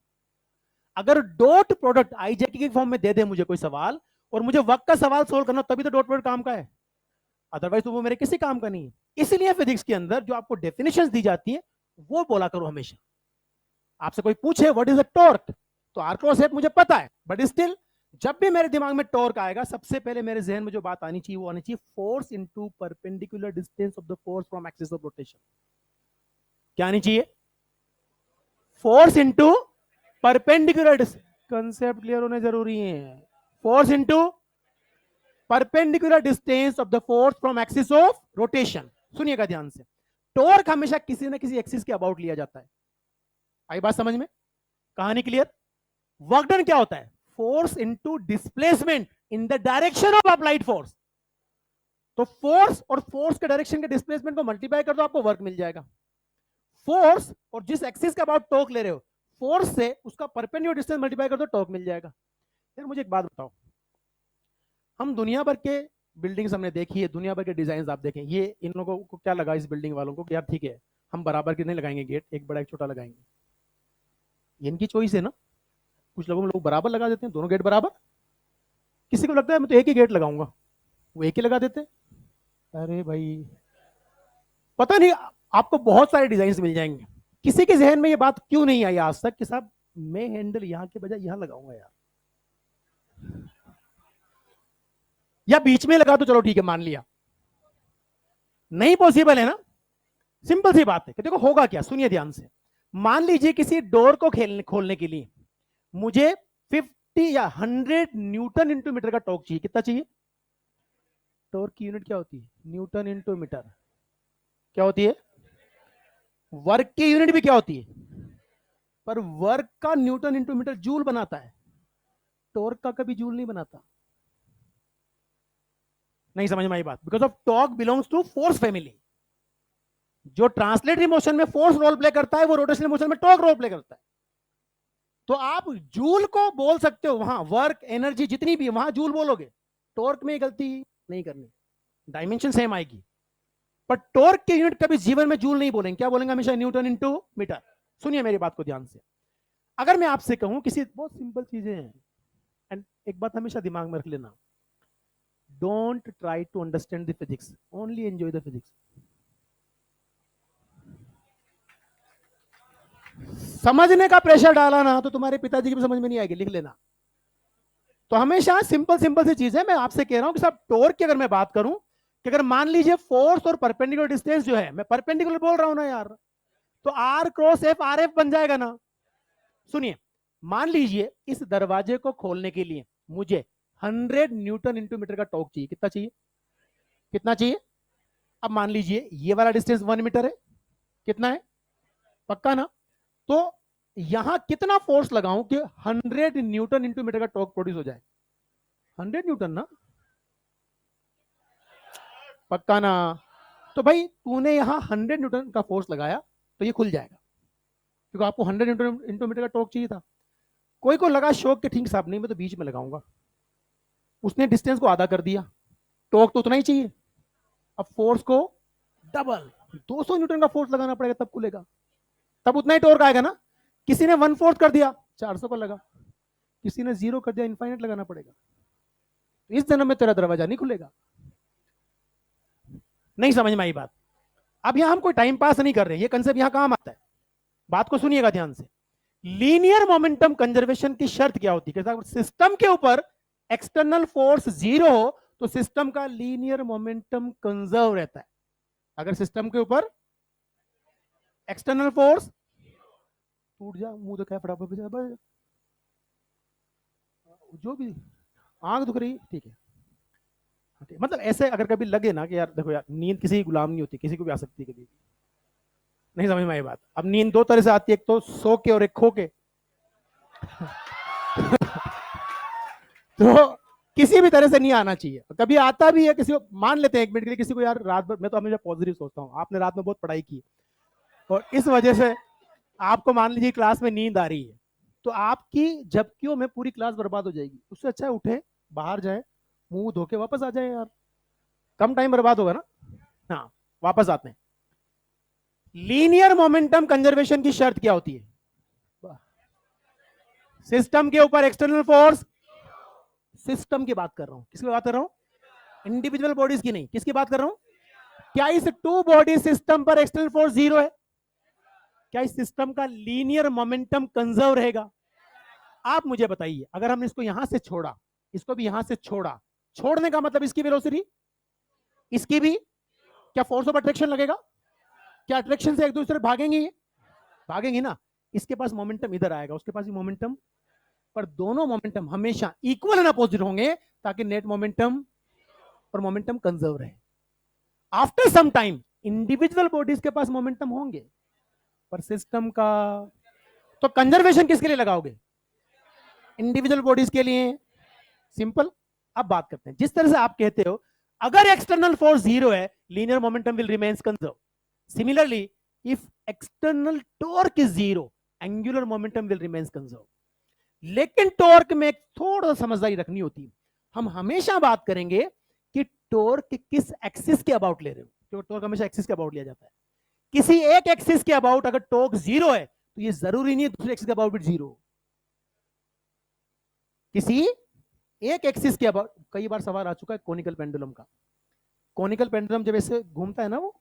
अगर डॉट प्रोडक्ट आईजेके के फॉर्म में दे दे मुझे कोई सवाल और मुझे वर्क का सवाल सोल्व करना, तभी तो डॉट प्रोडक्ट काम का है, अदरवाइज तो वो मेरे किसी काम का नहीं है। इसलिए फिजिक्स के अंदर जो आपको डेफिनेशंस दी जाती है वो बोला करो हमेशा। आपसे कोई पूछे व्हाट इज अ टॉर्क, तो आर क्रॉस एफ मुझे पता है, बट स्टिल जब भी मेरे दिमाग में टॉर्क आएगा, सबसे पहले मेरे जहन में जो बात आनी चाहिए वो आनी चाहिए force into perpendicular distance of the force from axis of rotation. क्या आनी चाहिए? Force into perpendicular distance. Concept clear होने जरूरी है। Force into perpendicular distance of the force from axis of rotation. सुनिएगा ध्यान से, टॉर्क हमेशा किसी ना किसी एक्सिस के अबाउट लिया जाता है। आई बात समझ में? कहानी क्लियर? वर्क डन क्या होता है? Force into displacement in the direction of applied force. तो फोर्स और फोर्स के डायरेक्शन के डिस्प्लेसमेंट को मल्टीप्लाई कर दो, आपको वर्क मिल जाएगा। फोर्स और जिस एक्सिस के अबाउट टॉर्क ले रहे हो, फोर्स से उसका परपेंडिकुलर डिस्टेंस मल्टीप्लाई कर दो, टॉर्क मिल जाएगा। यार मुझे एक बात बताओ, हम दुनिया भर के बिल्डिंग्स हमने देखी है, दुनिया भर के डिजाइन आप देखें, ये इन लोगों को क्या लगा, इस बिल्डिंग वालों को, यार ठीक है हम बराबर के नहीं लगाएंगे गेट, एक बड़ा एक छोटा लगाएंगे। ये इनकी चॉइस है ना। कुछ लोगों में लोग बराबर लगा देते हैं, दोनों गेट बराबर। किसी को लगता है मैं तो एक ही गेट लगाऊंगा, वो एक ही लगा देते हैं। अरे भाई पता नहीं, आपको बहुत सारे डिजाइन मिल जाएंगे। किसी के जहन में ये बात क्यों नहीं आई आज तक कि साहब मैं हैंडल यहां के बजाय यहां लगाऊंगा यार, या बीच में लगा तो चलो ठीक है मान लिया। नहीं पॉसिबल है ना। सिंपल सी बात है कि देखो होगा क्या, सुनिए ध्यान से। मान लीजिए किसी डोर को खोलने के लिए मुझे 50 या 100 न्यूटन इंटू मीटर का टॉर्क चाहिए। कितना चाहिए? टॉर्क की यूनिट क्या होती है? Newton into metre. क्या होती है? वर्क की यूनिट भी क्या होती है? पर वर्क का न्यूटन इंटू मीटर जूल बनाता है, टॉर्क का कभी जूल नहीं बनाता। नहीं समझ में आई बात? Because of torque belongs to force family. जो ट्रांसलेटरी मोशन में फोर्स रोल प्ले करता है, वो रोटेशनल मोशन में टॉर्क रोल प्ले करता है। तो आप जूल को बोल सकते हो, वहां वर्क एनर्जी जितनी भी वहां जूल बोलोगे, टॉर्क में गलती नहीं करनी, डायमेंशन सेम आएगी। पर टॉर्क की यूनिट कभी जीवन में जूल नहीं बोलेंगे, क्या बोलेंगे हमेशा? Newton into metre. सुनिए मेरी बात को ध्यान से। अगर मैं आपसे कहूं किसी, बहुत सिंपल चीजें हैं, एंड एक बात हमेशा दिमाग में रख लेना, don't try to understand the physics, only enjoy the physics. समझने का प्रेशर डाला ना तो तुम्हारे पिताजी की भी समझ में नहीं आएगी, लिख लेना। तो हमेशा सिंपल सिंपल सी चीज है। मैं आपसे कह रहा हूं कि साहब टॉर्क की अगर मैं बात करूं कि अगर मान लीजिए फोर्स और परपेंडिकुलर डिस्टेंस जो है, मैं परपेंडिकुलर बोल रहा हूं ना यार, तो R cross F R F बन जाएगा ना। सुनिए, मान लीजिए इस दरवाजे को खोलने के लिए मुझे 100 न्यूटन इंटू मीटर का टॉर्क चाहिए। कितना चाहिए? कितना चाहिए? अब मान लीजिए ये वाला डिस्टेंस 1 मीटर है, कितना है? पक्का ना? तो यहां कितना फोर्स लगाऊं कि 100 न्यूटन इंटू मीटर का टॉर्क प्रोड्यूस हो जाए? 100 न्यूटन ना? पक्का ना? तो भाई तूने यहां 100 न्यूटन का फोर्स लगाया तो ये खुल जाएगा, क्योंकि आपको 100 न्यूटन इंटू मीटर का टॉर्क चाहिए था। कोई को लगा शौक के ठीक साहब नहीं मैं तो बीच में लगाऊंगा, उसने डिस्टेंस को आधा कर दिया, टॉर्क तो उतना ही चाहिए, अब फोर्स को डबल 200 न्यूटन का फोर्स लगाना पड़ेगा तब खुलेगा, तब उतना ही टॉर्क आएगा ना। किसी ने 1/4 कर दिया, 400 का लगा, किसी ने 0 कर दिया, इनफाइनाइट लगाना पड़ेगा। तो इस जन्म में तेरा दरवाजा नहीं खुलेगा। नहीं समझ में आई बात? अब यहां हम कोई टाइम पास नहीं कर रहे, ये कंसेप्ट यहां काम आता है। बात को सुनिएगा ध्यान से। लीनियर मोमेंटम कंजर्वेशन की शर्त क्या होती है? सिस्टम के ऊपर एक्सटर्नल फोर्स 0 हो तो सिस्टम का लीनियर मोमेंटम कंजर्व रहता है। अगर सिस्टम के ऊपर एक्सटर्नल फोर्स, टूट जा मुंह तो क्या फटाफट, जो भी आंख दुख रही ठीक है, मतलब ऐसे अगर कभी लगे ना कि यार देखो यार, नींद किसी की गुलाम नहीं होती, किसी को भी आ सकती है कभी भी। नहीं समझ में आई बात? अब नींद दो तरह से आती है, एक तो सो के और एक खो के। तो किसी भी तरह से नहीं आना चाहिए। कभी आता भी है किसी को, मान लेते हैं एक मिनट के लिए किसी को यार रात भर, मैं तो हमेशा पॉजिटिव सोचता हूँ, आपने रात में बहुत पढ़ाई की और इस वजह से आपको मान लीजिए क्लास में नींद आ रही है, तो आपकी झपकियों में पूरी क्लास बर्बाद हो जाएगी। उससे अच्छा है उठे, बाहर जाए, मुंह धो के वापस आ जाए यार, कम टाइम बर्बाद होगा ना। हाँ, वापस आते हैं। लीनियर मोमेंटम कंजर्वेशन की शर्त क्या होती है? सिस्टम के ऊपर एक्सटर्नल फोर्स, सिस्टम की बात कर रहा हूं, किसकी बात कर रहा हूं? इंडिविजुअल बॉडीज की नहीं, किसकी बात कर रहा हूं? क्या इस टू बॉडी सिस्टम पर एक्सटर्नल फोर्स जीरो है? क्या इस सिस्टम का लीनियर मोमेंटम कंजर्व रहेगा? आप मुझे बताइए, अगर हमने इसको यहां से छोड़ा, इसको भी यहां से छोड़ा, छोड़ने का मतलब इसकी वेलोसिटी, इसकी भी, क्या फोर्स ऑफ अट्रैक्शन लगेगा? क्या अट्रैक्शन से एक दूसरे भागेंगे? ये भागेंगे ना। इसके पास मोमेंटम इधर आएगा, उसके पास भी मोमेंटम, पर दोनों मोमेंटम हमेशा इक्वल एंड अपोजिट होंगे, ताकि नेट मोमेंटम और मोमेंटम कंजर्व रहे। After some time individual bodies के पास मोमेंटम होंगे, पर सिस्टम का, तो कंजर्वेशन किसके लिए लगाओगे? इंडिविजुअल बॉडीज के लिए। सिंपल। अब बात करते हैं, जिस तरह से आप कहते हो अगर एक्सटर्नल फोर्स जीरो है, linear momentum will remains conserve. Similarly if external torque is zero, angular momentum will remains conserve. लेकिन टॉर्क में थोड़ा समझदारी रखनी होती है। हम हमेशा बात करेंगे कि टॉर्क किस एक्सिस के अबाउट ले रहे हो। टॉर्क हमेशा एक्सिस के अबाउट लिया जाता है। किसी एक एक्सिस के अबाउट अगर टॉर्क जीरो है, तो ये जरूरी नहीं है दूसरे एक्सिस के अबाउट भी जीरो। किसी एक एक्सिस के अबाउट, कई बार सवाल आ चुका है कोनिकल पेंडुलम का। कोनिकल पेंडुलम जब ऐसे घूमता है ना वो,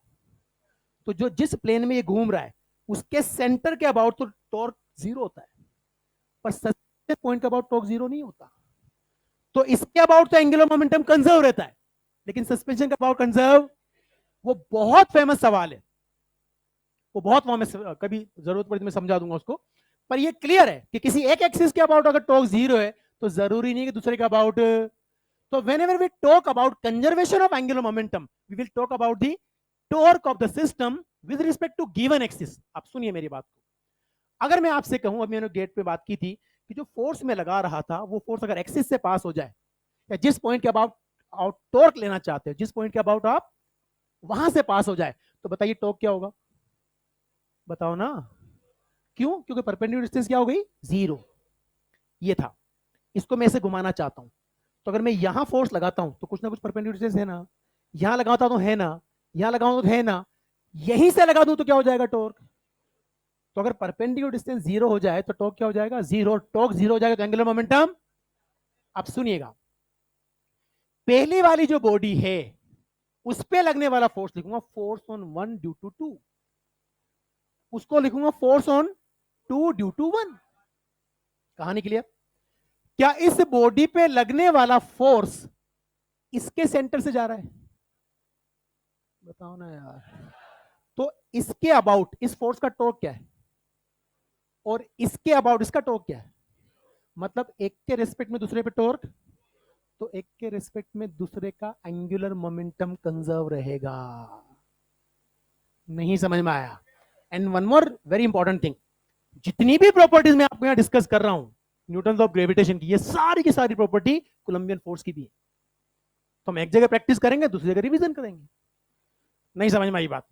तो जो जिस प्लेन में ये घूम रहा है उसके सेंटर के अबाउट तो टॉर्क जीरो होता है, पर सस्पेंशन पॉइंट के अबाउट टॉर्क जीरो नहीं होता। तो इसके अबाउट तो एंगुलर मोमेंटम कंजर्व रहता है, लेकिन सस्पेंशन का अबाउट कंजर्व। वो बहुत फेमस सवाल है, वो बहुत फेमस, कभी जरूरत पड़ी तो मैं समझा दूंगा उसको। पर ये क्लियर है कि किसी एक एक्सिस के अबाउट अगर टॉर्क जीरो है, तो जरूरी नहीं कि दूसरे के अबाउट। तो whenever we talk about conservation of angular momentum, we will talk about the torque of the system with respect to given axis। आप सुनिए मेरी बात को। अगर मैं आपसे कहूं, अभी मैंने गेट पे बात की थी कि जो फोर्स में लगा रहा था, वो फोर्स अगर एक्सिस से पास हो जाए, या जिस पॉइंट के अबाउट आउट टॉर्क लेना चाहते हो, जिस पॉइंट के अबाउट आप वहां से पास हो जाए, तो बताइए टॉर्क क्या होगा? बताओ ना। क्यों? क्योंकि परपेंडिकुलर डिस्टेंस क्या हो गई? जीरो। ये था। इसको मैं ऐसे घुमाना चाहता हूं, तो अगर मैं यहां फोर्स लगाता हूं तो कुछ ना कुछ परपेंडिकुलर डिस्टेंस है ना, यहां लगाता तो है ना, यहां लगाऊं तो है ना, यहीं से लगा दूं तो क्या हो जाएगा? टॉर्क। तो अगर परपेंडिकुलर डिस्टेंस जीरो हो जाए तो टॉर्क क्या हो जाएगा? जीरो। टॉर्क जीरो हो जाएगा तो एंगुलर मोमेंटम। अब सुनिएगा, पहली वाली जो बॉडी है उस पे लगने वाला फोर्स लिखूंगा force on one due to two, उसको लिखूंगा force on two due to one. कहानी क्लियर? क्या इस बॉडी पे लगने वाला फोर्स इसके सेंटर से जा रहा है? बताओ ना यार। तो इसके अबाउट इस फोर्स का टॉर्क क्या है, और इसके अबाउट इसका टॉर्क क्या है? मतलब एक के रेस्पेक्ट में दूसरे पे टॉर्क, तो एक के रेस्पेक्ट में दूसरे का एंगुलर मोमेंटम कंजर्व रहेगा। नहीं समझ में आया? And one more very important thing, जितनी भी प्रॉपर्टीज मैं आपको यहां डिस्कस कर रहा हूं न्यूटन ऑफ ग्रेविटेशन की, ये सारी की सारी प्रॉपर्टी कोलंबियन फोर्स की भी है। तो हम एक जगह प्रैक्टिस करेंगे, दूसरी जगह रिवीजन करेंगे। नहीं समझ में आई बात?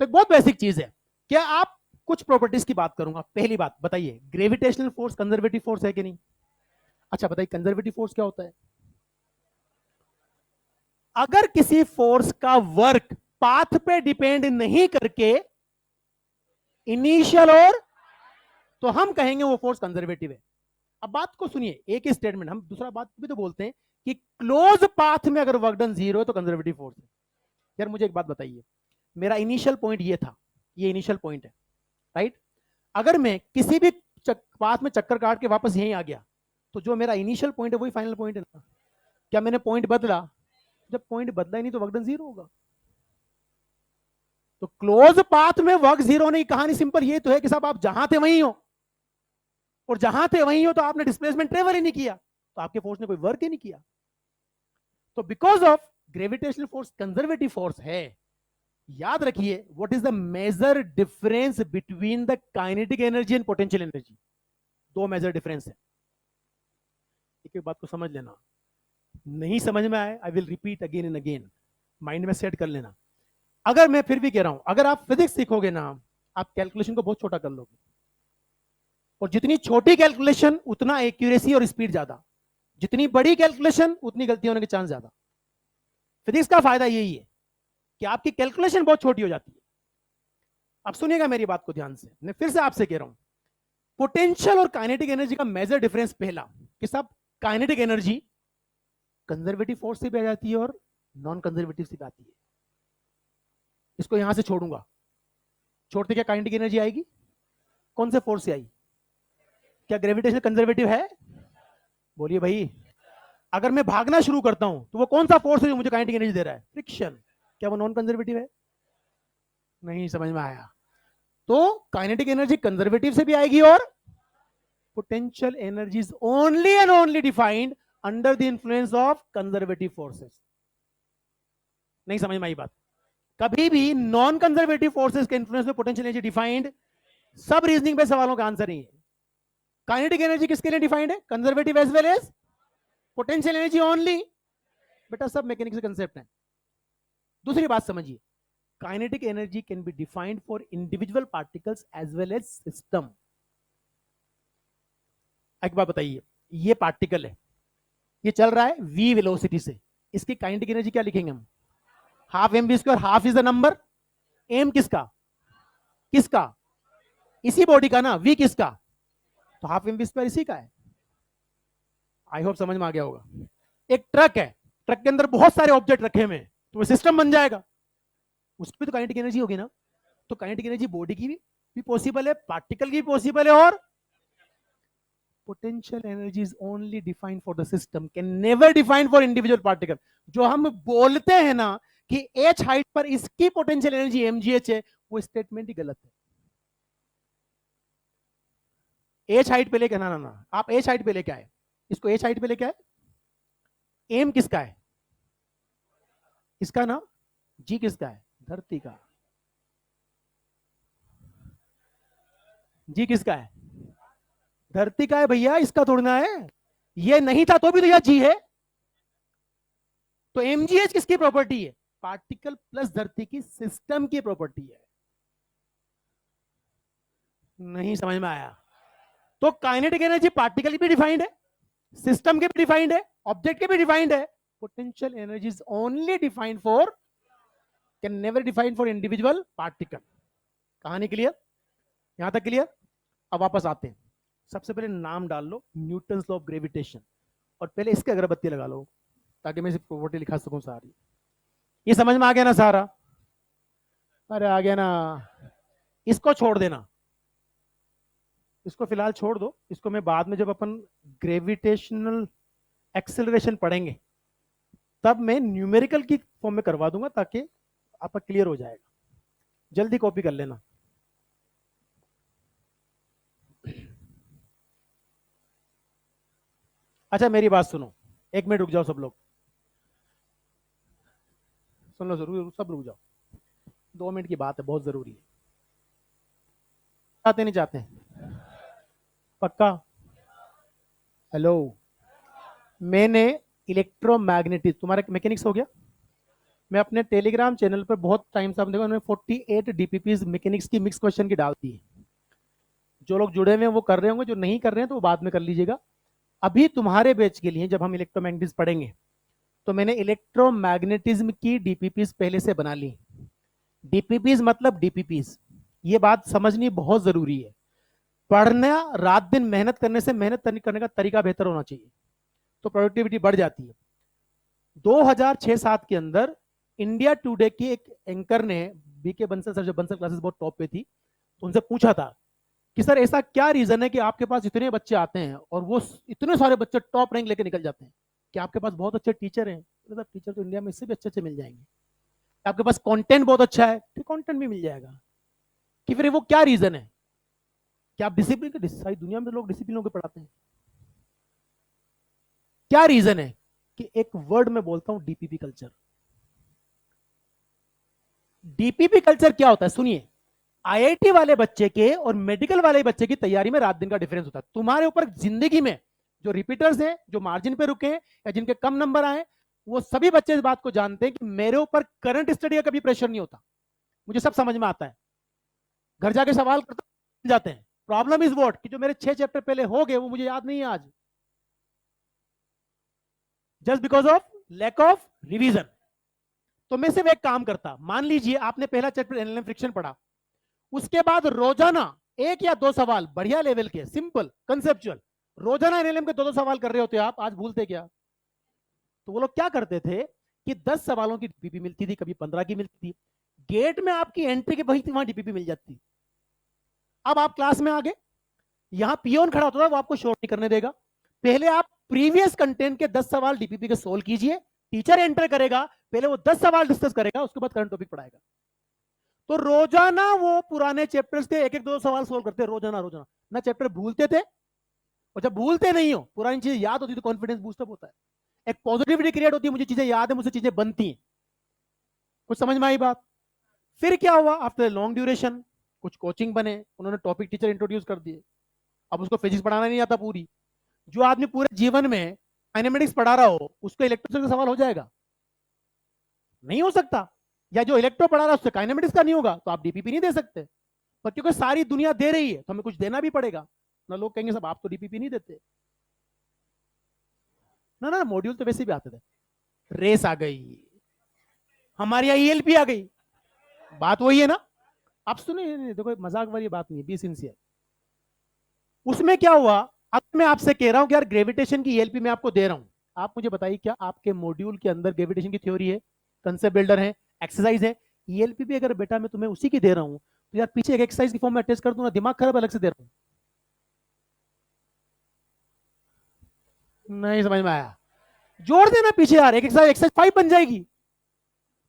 तो एक बहुत बेसिक चीज है। क्या आप कुछ प्रॉपर्टीज की बात करूंगा। पहली बात बताइए, ग्रेविटेशनल फोर्स कंजर्वेटिव फोर्स है कि नहीं? अच्छा बताइए, कंजर्वेटिव फोर्स क्या होता है? अगर किसी फोर्स का वर्क पाथ पे डिपेंड नहीं करके इनिशियल और, तो हम कहेंगे वो फोर्स कंजर्वेटिव है। अब बात को सुनिए, एक ही स्टेटमेंट, हम दूसरा बात भी तो बोलते हैं कि क्लोज पाथ में अगर वर्क डन जीरो है तो कंजर्वेटिव फोर्स है। यार मुझे एक बात बताइए, मेरा इनिशियल पॉइंट ये था, ये इनिशियल पॉइंट है, राइट? अगर मैं किसी भी पाथ में चक्कर काट के वापस यहीं आ गया, तो जो मेरा इनिशियल पॉइंट है वही फाइनल पॉइंट है ना। क्या मैंने पॉइंट बदला? जब पॉइंट बदला ही नहीं तो वर्क डन जीरो होगा। तो क्लोज पाथ में वर्क जीरो होने की कहानी सिंपल ये तो है कि साहब आप जहां थे वहीं हो, और जहां थे वहीं हो तो आपने डिस्प्लेसमेंट ट्रेवल ही नहीं किया, तो आपके फोर्स ने कोई वर्क ही नहीं किया। तो because of gravitational force conservative force है, याद रखिए what is the major difference between the kinetic energy and potential energy. दो मेजर डिफरेंस है, एक एक बात को समझ लेना, नहीं समझ में आए I will repeat again and again, mind में सेट कर लेना। अगर मैं फिर भी कह रहा हूं, अगर आप फिजिक्स सीखोगे ना, आप कैलकुलेशन को बहुत छोटा कर लोगे, और जितनी छोटी कैलकुलेशन उतना एक्यूरेसी और स्पीड ज्यादा, जितनी बड़ी कैलकुलेशन उतनी गलती होने के चांस ज्यादा। फिजिक्स का फायदा यही है कि आपकी कैलकुलेशन बहुत छोटी हो जाती है। अब सुनिएगा मेरी बात को ध्यान से, मैं फिर से आपसे कह रहा हूं, पोटेंशियल और काइनेटिक एनर्जी का मेजर डिफरेंस पहला कि साहब काइनेटिक एनर्जी कंजर्वेटिव फोर्स से भी आ जाती है और नॉन कंजर्वेटिव से भी आती है। इसको यहां से छोड़ूंगा, छोड़ते क्या काइनेटिक एनर्जी आएगी, कौन से फोर्स से आई? क्या ग्रेविटेशन कंजर्वेटिव है? बोलिए भाई। अगर मैं भागना शुरू करता हूं तो वो कौन सा फोर्स है जो मुझे काइनेटिक एनर्जी दे रहा है? फ्रिक्शन। क्या वो नॉन कंजर्वेटिव है? नहीं समझ में आया। तो काइनेटिक एनर्जी कंजर्वेटिव से भी आएगी, और potential energy is only and only defined under the influence of conservative forces. नहीं समझ में आई बात? कभी भी नॉन कंजर्वेटिव फोर्सेस के इन्फ्लुएंस में पोटेंशियल एनर्जी डिफाइंड, सब रीजनिंग पे सवालों का आंसर नहीं है। काइनेटिक एनर्जी किसके लिए डिफाइंड है? Conservative as well as potential energy only. बेटा सब मैकेनिक्स के कंसेप्ट है। दूसरी बात समझिए, kinetic energy can be defined for individual particles as well as system. एक बात बताइए, ये पार्टिकल है, ये चल रहा है v वेलोसिटी से, इसकी काइनेटिक एनर्जी क्या लिखेंगे हम? Half M B square. Half is the number, M किसका? किसका? इसी बॉडी का ना, v किसका? तो हाफ एम बी स्क्वायर इसी का है। आई होप समझ में आ गया होगा। एक ट्रक है, ट्रक के अंदर बहुत सारे ऑब्जेक्ट रखे हुए हैं, तो वो सिस्टम बन जाएगा, उसकी भी तो काइनेटिक एनर्जी होगी ना। तो काइनेटिक एनर्जी बॉडी की भी पॉसिबल है, पार्टिकल की भी पॉसिबल है, और potential energy is only defined for the system, can never define for individual particle। जो हम बोलते हैं ना कि h हाइट पर इसकी पोटेंशियल एनर्जी mgh है, वो स्टेटमेंट ही गलत है। h हाइट पे लेके ना आप h हाइट पे लेके आए, इसको h हाइट पे लेके आए, m किसका है? इसका ना। g किसका है? धरती का। g किसका है? धरती का है भैया, इसका तोड़ना है। ये नहीं था तो भी तो यह जी है। तो एमजीएच किसकी प्रॉपर्टी है? पार्टिकल प्लस धरती की सिस्टम की प्रॉपर्टी है। नहीं समझ में आया? तो काइनेटिक एनर्जी पार्टिकल की भी डिफाइंड है, सिस्टम के भी डिफाइंड है, ऑब्जेक्ट के भी डिफाइंड है। Potential energy is only defined for, can never defined for individual particle. कहानी क्लियर? यहां तक क्लियर? अब वापस आते हैं। सबसे पहले नाम डाल लो, न्यूटन्स लॉ ऑफ ग्रेविटेशन, और पहले इसके अगरबत्ती लगा लो ताकि मैं इसे प्रॉपर्टी लिखा सकूं सारी। ये समझ में आ गया ना सारा? अरे आ गया ना? इसको छोड़ देना, इसको फिलहाल छोड़ दो, इसको मैं बाद में जब अपन ग्रेविटेशनल एक्सेलरेशन पढ़ेंगे तब मैं न्यूमेरिकल की फॉर्म में करवा दूंगा ताकि आपका क्लियर हो जाएगा। जल्दी कॉपी कर लेना। अच्छा मेरी बात सुनो, एक मिनट रुक जाओ सब लोग, सुन लो जरूर, सब रुक जाओ, 2 मिनट की बात है, बहुत जरूरी है। चाहते नहीं चाहते? पक्का? हेलो, मैंने इलेक्ट्रोमैग्नेटिक, तुम्हारा मैकेनिक्स हो गया? मैं अपने टेलीग्राम चैनल पर बहुत टाइम से, आप देखो, उन्होंने 48 डीपीपीज मैकेनिक्स की मिक्स क्वेश्चन की डाल दी है। जो लोग जुड़े हुए हैं वो कर रहे होंगे, जो नहीं कर रहे हैं तो वो बाद में कर लीजिएगा। अभी तुम्हारे बैच के लिए जब हम इलेक्ट्रोमैग्नेटिक्स पढ़ेंगे तो मैंने इलेक्ट्रोमैग्नेटिज्म की डीपीपीज पहले से बना ली। डीपीपीज मतलब डीपीपीज, ये बात समझनी बहुत जरूरी है। पढ़ना, रात दिन मेहनत करने से मेहनत करने का तरीका बेहतर होना चाहिए, तो प्रोडक्टिविटी बढ़ जाती है। 2006-7 के अंदर इंडिया टुडे की एक एंकर ने, बीके बंसल सर, जो बंसल क्लासेस बहुत टॉप पे थी, तो उनसे पूछा था कि सर ऐसा क्या रीजन है कि आपके पास इतने बच्चे आते हैं और वो इतने सारे बच्चे टॉप रैंक लेके निकल जाते हैं? कि आपके पास बहुत अच्छे टीचर हैं? मतलब टीचर तो इंडिया में इससे भी अच्छे अच्छे मिल जाएंगे। आपके पास कंटेंट बहुत अच्छा है, तो कंटेंट भी मिल जाएगा। कि फिर वो क्या रीजन है? क्या आप डिसिप्लिन के, सारी दुनिया में लोग डिसिप्लिन होकर पढ़ाते हैं, क्या रीजन है? कि एक वर्ड में बोलता हूं, डीपीपी कल्चर। डीपीपी कल्चर क्या होता है सुनिए, आईआईटी वाले बच्चे के और मेडिकल वाले बच्चे की तैयारी में रात दिन का डिफरेंस होता है। तुम्हारे ऊपर जिंदगी में जो रिपीटर्स हैं, जो मार्जिन पे रुके हैं या जिनके कम नंबर आए, वो सभी बच्चे इस बात को जानते हैं कि मेरे ऊपर करंट स्टडी का कभी प्रेशर नहीं होता, मुझे सब समझ में आता है, घर जाके सवाल करते जाते हैं। प्रॉब्लम इज व्हाट कि जो मेरे 6 चैप्टर पहले हो गए वो मुझे याद नहीं है आज, just because of lack of revision. तो मैं सिर्फ एक काम करता, मान लीजिए आपने पहला चैप्टर एनएलएम फ्रिक्शन पढ़ा, उसके बाद रोजाना 1 या 2 सवाल बढ़िया लेवल के, सिंपल कंसेप्चुअल, रोजाना एनएलएम के 2-2 सवाल कर रहे होते आप, आज भूलते क्या? तो वो लोग क्या करते थे कि 10 सवालों की डीपीपी मिलती थी, कभी 15 की मिलती थी, गेट में आपकी एंट्री के वहां डीपीपी मिल जाती। अब आप क्लास में आ गए, यहां पियोन खड़ा होता था, वो आपको शोर नहीं करने देगा, पहले आप प्रीवियस कंटेंट के 10 सवाल डीपीपी के सोल्व कीजिए, टीचर एंटर करेगा, पहले वो 10 सवाल डिस्कस करेगा, उसके बाद करंट टॉपिक पढ़ाएगा। तो रोजाना वो पुराने चैप्टर्स के 1-1 2 सवाल सोल्व करते, रोजाना रोजाना, ना चैप्टर भूलते थे, और जब भूलते नहीं हो, पुरानी चीजें याद होती तो कॉन्फिडेंस बूस्टअप होता है, एक पॉजिटिविटी क्रिएट होती है, मुझे चीजें याद है, मुझसे चीजें बनती हैं। कुछ समझ में आई बात? फिर क्या हुआ, आफ्टर लॉन्ग ड्यूरेशन कुछ कोचिंग बने, उन्होंने टॉपिक टीचर इंट्रोड्यूस कर दिए, अब उसको फिजिक्स पढ़ाना नहीं आता पूरी, जो आदमी पूरे जीवन में काइनेमेटिक्स पढ़ा रहा हो उसको इलेक्ट्रो का सवाल हो जाएगा? नहीं हो सकता। या जो इलेक्ट्रो पढ़ा रहा है उससे काइनेमेटिक्स का नहीं होगा, तो आप डीपीपी नहीं दे सकते, पर क्योंकि सारी दुनिया दे रही है तो हमें कुछ देना भी पड़ेगा ना। लोग कहेंगे सब आप तो डीपीपी नहीं देते ना, ना मॉड्यूल तो वैसे भी आते थे। रेस आ गई, हमारे यहाँ ईएलपी आ गई, बात वही है ना। आप सुनिए, देखो मजाक वाली बात नहीं है, बी सिंसियर। उसमें क्या हुआ, अब मैं आपसे कह रहा हूं कि यार ग्रेविटेशन की ईएलपी मैं आपको दे रहा हूं, आप मुझे बताइए क्या आपके मॉड्यूल के अंदर ग्रेविटेशन की थ्योरी है, कंसेप्ट बिल्डर है, एक्सरसाइज है? ईएलपी भी अगर बेटा मैं तुम्हें उसी की दे रहा हूं, तो यार पीछे एक एक्सरसाइज की फॉर्म में अटैच कर दूंगा, दिमाग खराब अलग से दे रहा हूं? नहीं समझ में आया? जोड़ देना पीछे यार, एक एक्सरसाइज, एक्सरसाइज 5 बन जाएगी।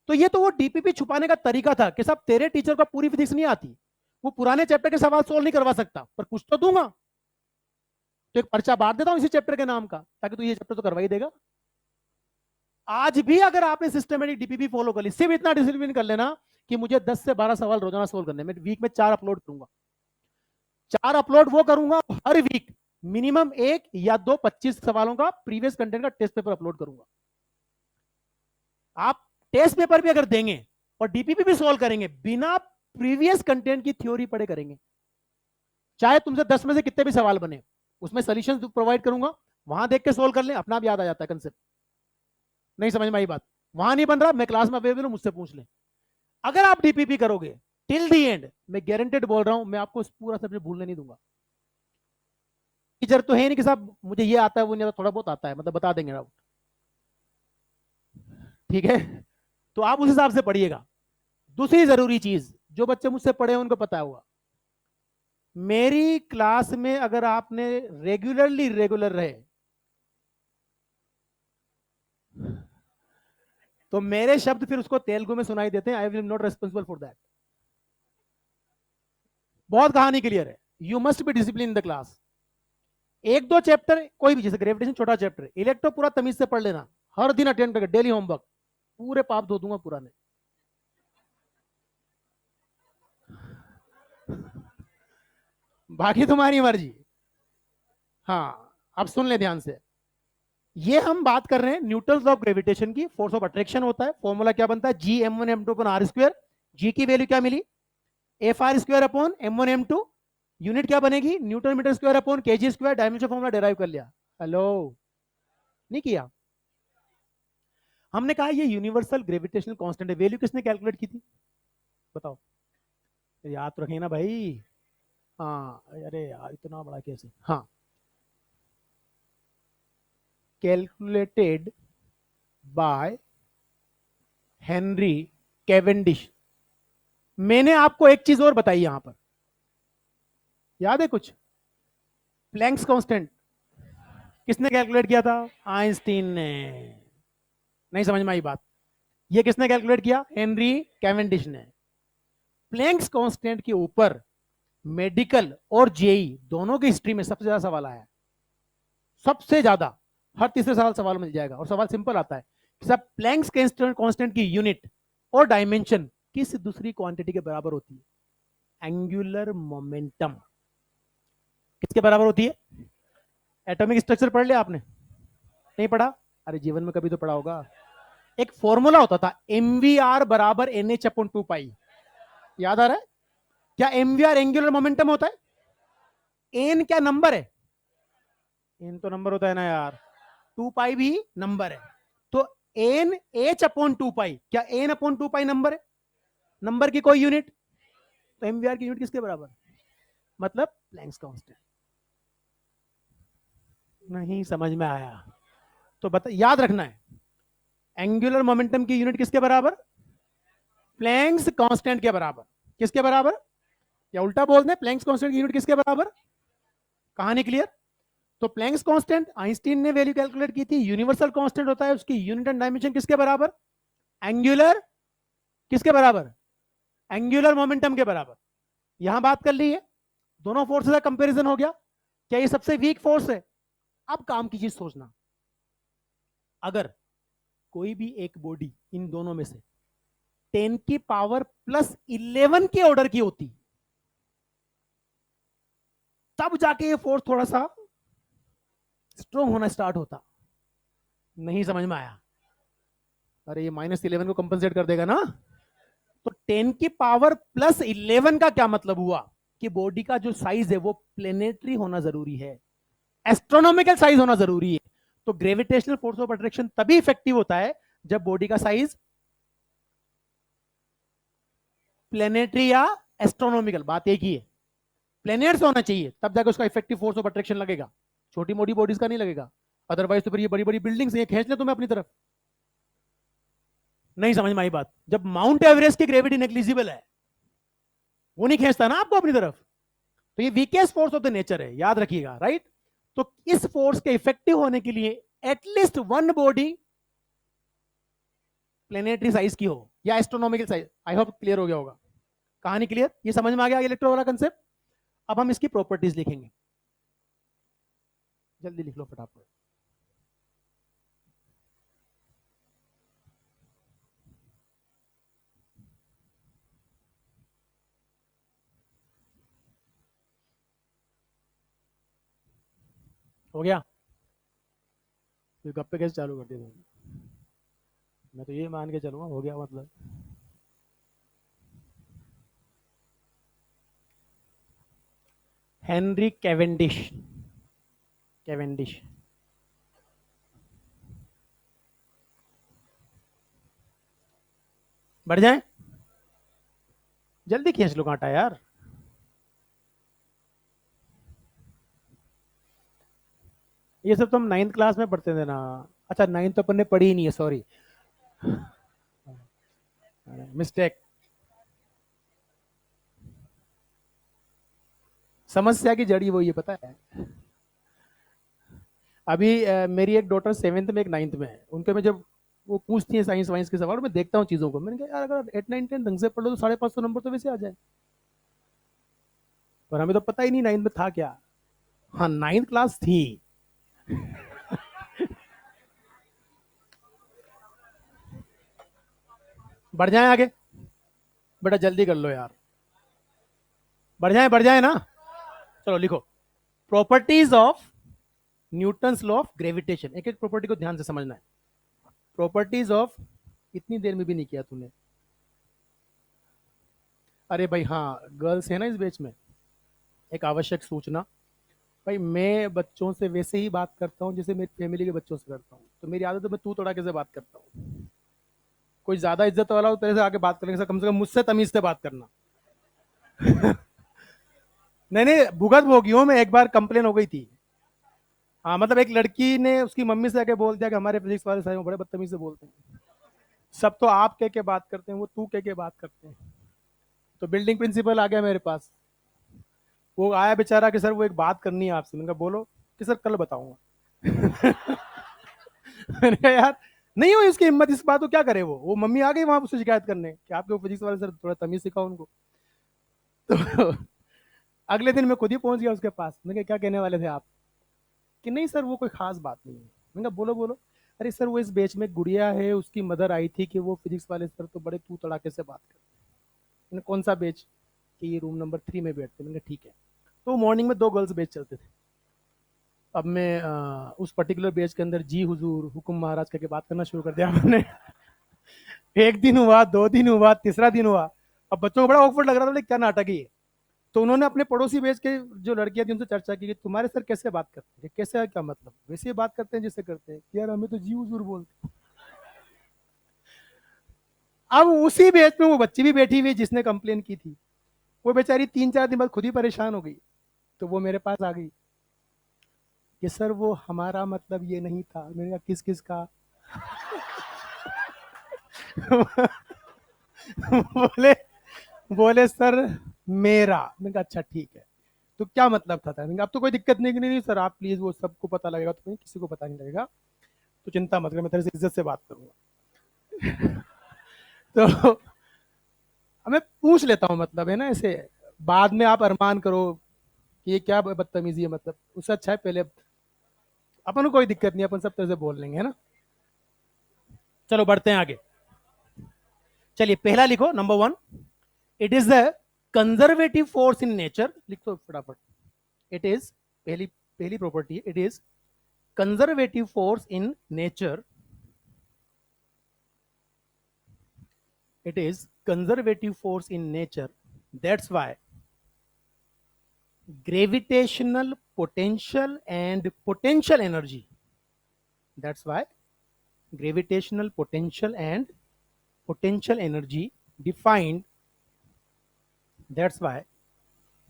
तो ये तो वो डीपीपी छुपाने का तरीका था कि साहब तेरे टीचर को पूरी फिजिक्स नहीं आती, वो पुराने चैप्टर के सवाल सोल्व नहीं करवा सकता, पर कुछ तो दूंगा, तो एक पर्चा बांट देता हूं इसी चैप्टर के नाम का, ताकि तू ये चैप्टर तो करवा ही देगा। आज भी अगर आपने सिस्टमेटिक डीपीपी फॉलो कर ली, सिर्फ इतना डिसिप्लिन कर लेना कि मुझे 10 से 12 सवाल रोजाना सोल्व करने, मैं वीक में 4 अपलोड करूंगा, 4 अपलोड वो करूंगा हर वीक, मिनिमम 1 या 2 25 सवालों का प्रीवियस कंटेंट का टेस्ट पेपर अपलोड करूंगा। आप टेस्ट पेपर भी अगर देंगे और डीपीपी भी सोल्व करेंगे, बिना प्रीवियस कंटेंट की थ्योरी पढ़े करेंगे, चाहे तुमसे 10 में से कितने भी सवाल बने, उसमें सोल्यूशन प्रोवाइड करूंगा, वहां देख के सोल्व कर ले, अपना भी याद आ जाता है कंसेप्ट। नहीं समझ में आई बात? वहां नहीं बन रहा, मैं क्लास में अवेलेबल हूं, मुझसे पूछ ले। अगर आप डीपीपी करोगे टिल दी एंड, मैं गारंटेड बोल रहा हूं, मैं आपको पूरा सब्जेक्ट भूलने नहीं दूंगा। टीचर तो है नहीं कि साहब मुझे ये आता है वो नहीं आता, थोड़ा बहुत आता है, मतलब बता देंगे डाउट, ठीक है? तो आप उस हिसाब से पढ़िएगा। दूसरी जरूरी चीज, जो बच्चे मुझसे पढ़े उनको पता होगा, मेरी क्लास में अगर आपने रेगुलरली रेगुलर रहे, तो मेरे शब्द फिर उसको तेलुगु में सुनाई देते हैं, I will not responsible for that. बहुत कहानी क्लियर है, you must be discipline in the class. 1-2 chapter कोई भी, जैसे ग्रेविटेशन छोटा चैप्टर, इलेक्ट्रो पूरा तमीज से पढ़ लेना, हर दिन अटेंड करके, डेली होमवर्क, पूरे पाप धो दूंगा पुराने। बाकी तुम्हारी मर्जी। हाँ अब सुन ले ध्यान से, ये हम बात कर रहे हैं न्यूटन ऑफ ग्रेविटेशन की, फोर्स ऑफ अट्रैक्शन होता है, फॉर्मूला क्या बनता है, G m1 m2 upon R square, G की वैल्यू क्या मिली, F R square upon m1 m2, unit क्या बनेगी, newton metre square upon KG square, dimension formula derive कर लिया। हेलो, नहीं किया? हमने कहा ये यूनिवर्सल ग्रेविटेशनल कांस्टेंट है, वैल्यू किसने कैलकुलेट की थी बताओ? याद तो रखिए ना भाई। हाँ अरे यार इतना बड़ा कैसे, हाँ, कैलकुलेटेड बाय हेनरी कैवेंडिश। मैंने आपको एक चीज और बताई यहां पर, याद है कुछ? प्लैंक्स कांस्टेंट किसने कैलकुलेट किया था? आइंस्टीन ने। नहीं समझ में आई बात? ये किसने कैलकुलेट किया? हेनरी कैवेंडिश ने। प्लैंक्स कांस्टेंट के ऊपर मेडिकल और जेई दोनों की हिस्ट्री में सबसे ज्यादा सवाल आया है, सबसे ज्यादा। हर तीसरे सवाल मिल जाएगा, और सवाल सिंपल आता है कि सब प्लैंक्स कांस्टेंट की यूनिट और डायमेंशन किस दूसरी क्वांटिटी के बराबर होती है? एंगुलर मोमेंटम किसके बराबर होती है? एटॉमिक स्ट्रक्चर पढ़ लिया आपने? नहीं पढ़ा? अरे जीवन में कभी तो पढ़ा होगा। एक फॉर्मूला होता था, mvr बराबर nh अपॉन 2 पाई। याद आ रहा है? क्या mvr एंगुलर मोमेंटम होता है? n क्या नंबर है? n तो नंबर होता है ना यार। 2 पाई भी नंबर है। तो एन एच अपॉन 2 पाई, क्या एन अपॉन 2 पाई नंबर है? नंबर की कोई यूनिट। तो mvr की यूनिट किसके बराबर? मतलब प्लैंक्स कांस्टेंट। नहीं समझ में आया? तो बता, याद रखना है, एंगुलर मोमेंटम की यूनिट किसके बराबर? प्लैंक्स कांस्टेंट के बराबर। किसके बराबर? या उल्टा बोल दें, प्लैंक्स कांस्टेंट की यूनिट किसके बराबर? कहानी क्लियर? तो प्लैंक्स कांस्टेंट आइंस्टीन ने वैल्यू कैलकुलेट की थी, यूनिवर्सल कांस्टेंट होता है, उसकी यूनिट एंड डायमेंशन किसके बराबर? एंगुलर किसके बराबर? एंगुलर मोमेंटम के बराबर। यहां बात कर ली है, दोनों फोर्सेस का कंपैरिजन हो गया। क्या ये सबसे वीक फोर्स है? अब काम की चीज सोचना, अगर कोई भी एक बॉडी इन दोनों में से 10 की पावर +11 के ऑर्डर की होती, तब जाके ये फोर्स थोड़ा सा स्ट्रॉन्ग होना स्टार्ट होता। नहीं समझ में आया? अरे ये -11 को कंपनसेट कर देगा ना। तो 10 की पावर +11 का क्या मतलब हुआ? कि बॉडी का जो साइज है वो प्लेनेटरी होना जरूरी है, एस्ट्रोनॉमिकल साइज होना जरूरी है। तो ग्रेविटेशनल फोर्स ऑफ अट्रैक्शन तभी इफेक्टिव होता है जब बॉडी का साइज प्लेनेटरी या एस्ट्रोनॉमिकल, बात एक ही है, प्लेनेट्स होना चाहिए, तब जाकर उसका इफेक्टिव फोर्स ऑफ अट्रैक्शन लगेगा। छोटी मोटी बॉडीज का नहीं लगेगा। अदरवाइज तो फिर ये बड़ी बड़ी बिल्डिंग्स ये खींच ले तुम्हें अपनी तरफ। नहीं समझ में आई बात? जब माउंट एवरेस्ट की ग्रेविटी नेग्लिजिबल है, वो नहीं खींचता ना आपको अपनी तरफ, तो ये weakest force of the nature है, याद रखिएगा, राइट? तो इस फोर्स के इफेक्टिव होने के लिए at least one body planetary size की हो या astronomical size. I hope clear हो गया होगा। कहानी क्लियर? ये समझ में आ गया इलेक्ट्रो वाला कंसेप्ट? अब हम इसकी प्रॉपर्टीज लिखेंगे, जल्दी लिख लो फटाफट। हो गया? फिर गप्पे कैसे चालू कर दिए? मैं तो ये मान के चलूंगा हो गया मतलब। Henry Cavendish, Cavendish. बढ़ जाए, जल्दी खींच लो कांटा यार। ये सब तो हम 9th क्लास में पढ़ते थे ना। अच्छा 9th तो अपन ने पढ़ी ही नहीं है, सॉरी, मिस्टेक। समस्या की जड़ी वही है, पता है? अभी मेरी एक डॉटर 7th में, एक 9th में है, उनके में जब वो पूछती है साइंस वाइंस के सवाल, मैं देखता हूँ चीजों को, मैंने कहा यार अगर 8 9 10 ढंग से पढ़ लो तो 550 नंबर तो वैसे आ जाए। पर हमें तो पता ही नहीं 9th में था क्या। हाँ 9th क्लास थी। बढ़ जाए आगे, बेटा जल्दी कर लो यार। बढ़ जाए ना। चलो लिखो, properties of Newton's law of gravitation. एक एक प्रॉपर्टी को ध्यान से समझना है। प्रॉपर्टीज ऑफ, इतनी देर में भी नहीं किया तूने। अरे भाई हाँ, गर्ल्स है ना इस बैच में, एक आवश्यक सूचना। भाई मैं बच्चों से वैसे ही बात करता हूँ जैसे मेरी फैमिली के बच्चों से करता हूँ, तो मेरी आदत है मैं तू तड़ाके से बात करता हूँ। कोई ज्यादा इज्जत वाला हो तेरे से आके बात करने से कम मुझसे तमीज से बात करना। नहीं नहीं, भुगत भोगी हूँ मैं, एक बार कंप्लेन हो गई थी। हाँ मतलब एक लड़की ने उसकी मम्मी से आके बोल दिया कि हमारे फिजिक्स वाले साहब बड़े बदतमीज से बोलते हैं, सब तो आप कह के बात करते हैं, वो तू कह के बात करते हैं। तो बिल्डिंग प्रिंसिपल आ गया मेरे पास, वो आया बेचारा कि सर वो एक बात करनी है आपसे। मैंने कहा बोलो। कि सर कल बताऊंगा। मैंने कहा यार नहीं हुई उसकी हिम्मत इस बात को, क्या करे वो मम्मी आ गई वहां उससे शिकायत करने कि आपके फिजिक्स वाले सर थोड़ा तमीज सिखाओ उनको। तो अगले दिन मैं खुद ही पहुंच गया उसके पास। मैंने कहा क्या कहने वाले थे आप? कि नहीं सर वो कोई खास बात नहीं है। मैंने कहा बोलो बोलो। अरे सर वो इस बैच में गुड़िया है, उसकी मदर आई थी कि वो फिजिक्स वाले सर तो बड़े तू तड़ाके से बात कर। मैंने कौन सा बेच, कि ये रूम नंबर 3 में बैठते। मैंने कहा ठीक है। तो मॉर्निंग में 2 गर्ल्स बेच चलते थे। अब मैं उस पर्टिकुलर बेच के अंदर जी हुजूर हुकुम महाराज करके बात करना शुरू कर दिया मैंने। एक दिन हुआ, 2 दिन हुआ, तीसरा दिन हुआ। अब बच्चों को बड़ा ऑकवर्ड लग रहा था, बोले क्या नाटक है ये। तो उन्होंने अपने पड़ोसी बेच के जो लड़कियां थी उनसे चर्चा की कि तुम्हारे सर कैसे बात करते हैं, कैसे है, क्या मतलब, वैसे ही बात करते हैं जैसे करते हैं कि यार हमें तो जी हुजूर बोलते हैं। अब उसी बेच में वो बच्ची भी बैठी हुई जिसने कंप्लेन की थी। वो बेचारी 3-4 दिन बाद खुद ही परेशान हो गई। तो वो मेरे पास आ गई कि सर वो हमारा मतलब ये नहीं था। मैंने कहा किस किस का। बोले बोले सर मेरा। मैंने कहा अच्छा ठीक है, तो क्या मतलब था। मैंने कहा अब तो कोई दिक्कत नहीं, नहीं सर आप प्लीज, वो सबको पता लगेगा तो नहीं, किसी को पता नहीं लगेगा, तो चिंता मत कर, मैं तेरे से इज्जत से बात करूंगा। तो मैं पूछ लेता हूँ, मतलब है ना ऐसे, बाद में आप अरमान करो कि ये क्या बदतमीजी है, मतलब उससे अच्छा है पहले अपन को कोई दिक्कत नहीं, अपन सब तरह से बोल लेंगे, है ना। चलो बढ़ते हैं आगे। चलिए पहला लिखो, number 1, it is the conservative force in nature. लिख दो फटाफट। इट इज, पहली पहली property, it is conservative force in nature. It is conservative force in nature. That's why gravitational potential and potential energy. That's why gravitational potential and potential energy defined. That's why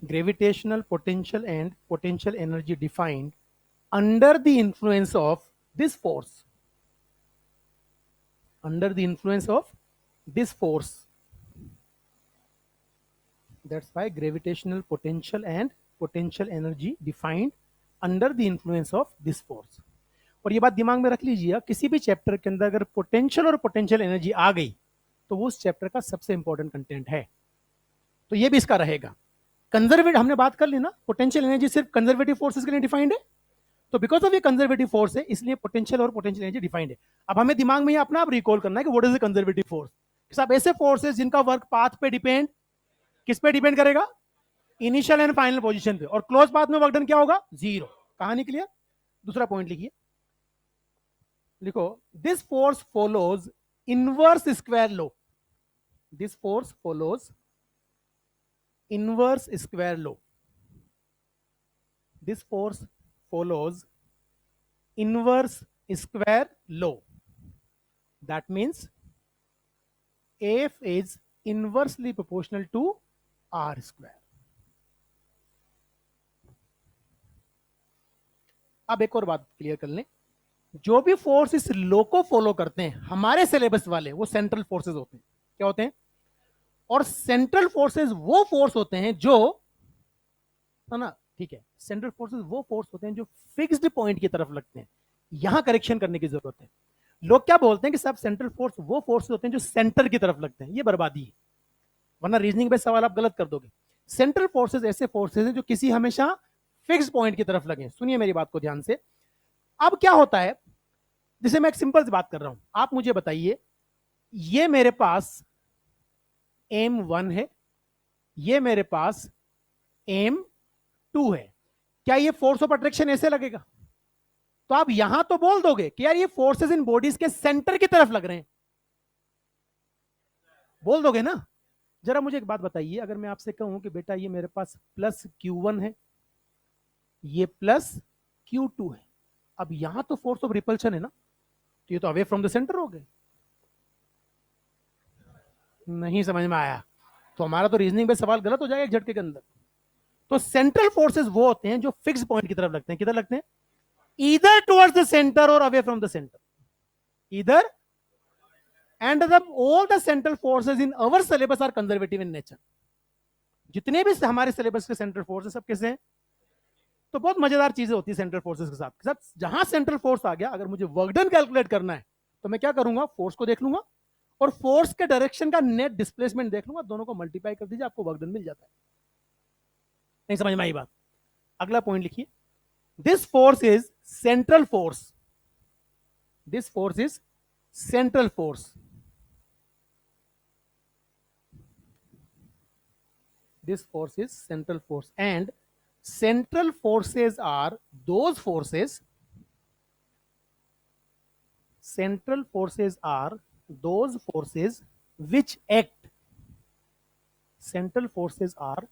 gravitational potential and potential energy defined under the influence of this force. Under the influence of this force. That's why gravitational potential and potential energy defined under the influence of this force. और ये बात दिमाग में रख लीजिए, किसी भी chapter के अंदर अगर पोटेंशियल और पोटेंशियल एनर्जी आ गई तो वो उस चैप्टर का सबसे इंपॉर्टेंट कंटेंट है। तो ये भी इसका रहेगा। कंजर्वेटिव हमने बात कर ली ना, पोटेंशियल एनर्जी सिर्फ कंजर्वेटिव फोर्सेस के लिए डिफाइंड है। तो बिकॉज ऑफ ये कंजर्वेटिव फोर्स है इसलिए पोटेंशियल और पोटेंशियल एनर्जी डिफाइंड है। अब हमें दिमाग में अपना आप रिकॉल करना है कि what is the conservative force. सब ऐसे फोर्सेस जिनका वर्क पाथ पे डिपेंड, किस पे डिपेंड करेगा, इनिशियल एंड फाइनल पोजीशन पे, और क्लोज पाथ में वर्क डन क्या होगा, 0। कहानी क्लियर। दूसरा पॉइंट लिखिए, लिखो, this force follows inverse square law. This force follows inverse square law. This force follows inverse square law. That means F is inversely proportional to R square. अब एक और बात क्लियर कर लें, जो भी फोर्स इस लॉ को फॉलो करते हैं हमारे सिलेबस वाले, वो सेंट्रल फोर्सेस होते हैं। क्या होते हैं, और सेंट्रल फोर्सेस वो फोर्स होते हैं जो, है ना, ठीक है, सेंट्रल फोर्सेस वो फोर्स होते हैं जो फिक्स्ड पॉइंट की तरफ लगते हैं। यहां करेक्शन करने की जरूरत है। लोग क्या बोलते हैं कि सब सेंट्रल फोर्स वो फोर्स होते हैं जो सेंटर की तरफ लगते हैं, ये बर्बादी है, वरना रीजनिंग बेस्ड सवाल आप गलत कर दोगे। सेंट्रल फोर्सेस ऐसे फोर्सेस हैं जो किसी हमेशा फिक्स पॉइंट की तरफ लगे। सुनिए मेरी बात को ध्यान से। अब क्या होता है, जैसे मैं एक सिंपल सी बात कर रहा हूं, आप मुझे बताइए, ये मेरे पास M1 है, ये मेरे पास M2 है, क्या ये फोर्स ऑफ अट्रैक्शन ऐसे लगेगा? तो आप यहां तो बोल दोगे कि यार ये फोर्सेस इन बॉडीज के सेंटर की तरफ लग रहे हैं, बोल दोगे ना। जरा मुझे एक बात बताइए, अगर मैं आपसे कहूं कि बेटा ये मेरे पास प्लस Q1 है, ये प्लस Q2 है, अब यहां तो फोर्स ऑफ रिपल्शन है ना, तो ये तो अवे फ्रॉम द सेंटर हो गए। नहीं समझ में आया तो हमारा तो रीजनिंग पे सवाल गलत हो जाएगा एक झटके के अंदर। तो सेंट्रल फोर्सेस वो होते हैं जो फिक्स पॉइंट की तरफ लगते हैं। किधर लगते हैं, ईदर टुवर्ड्स द सेंटर और away from the centre, either and the all the central forces in our syllabus are conservative in nature. जितने भी हमारे सिलेबस के सेंट्रल फोर्स सब कैसे हैं, तो बहुत मजेदार चीजें होती है सेंट्रल फोर्सेस के साथ। जहां सेंट्रल फोर्स आ गया, अगर मुझे वर्क डन कैलकुलेट करना है तो मैं क्या करूंगा, फोर्स को देख लूंगा और फोर्स के डायरेक्शन का नेट डिस्प्लेसमेंट देख लूंगा, दोनों को मल्टीप्लाई कर दीजिए, आपको वर्क डन मिल जाता है। नहीं समझ में आई बात। अगला पॉइंट लिखिए, this force is central force. This force is central force. This force is central force, and central forces are those forces. Central forces are those forces which act. Central forces are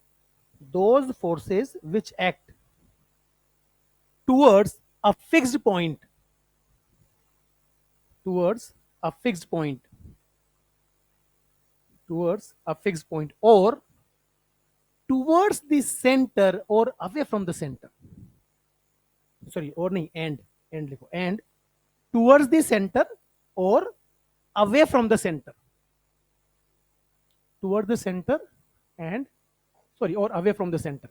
those forces which act towards a fixed point. Towards a fixed point. Towards a fixed point, or towards the center or away from the center. Sorry, or nahi, and लिखो, and towards the center or away from the center. Towards the center and sorry और away from the centre.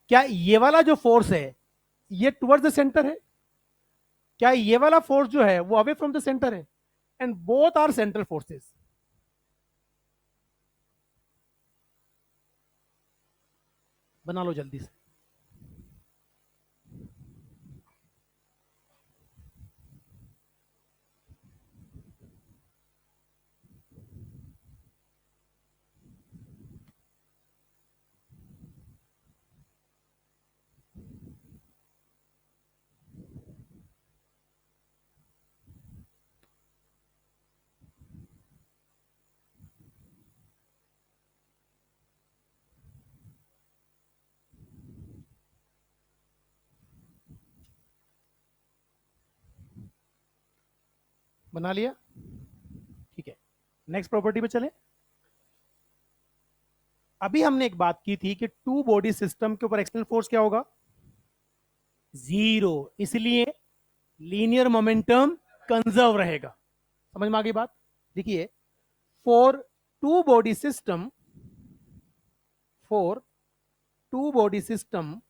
क्या ये वाला जो force है ये towards the centre है? क्या ये वाला फोर्स जो है वो अवे फ्रॉम द सेंटर है? And both are central forces. बना लो जल्दी से. बना लिया? ठीक है, नेक्स्ट प्रॉपर्टी पे चले. अभी हमने एक बात की थी कि टू बॉडी सिस्टम के ऊपर एक्सटर्नल फोर्स क्या होगा? जीरो. इसलिए लीनियर मोमेंटम कंजर्व रहेगा. समझ में आ गई बात? देखिए, for two body system, for two body system,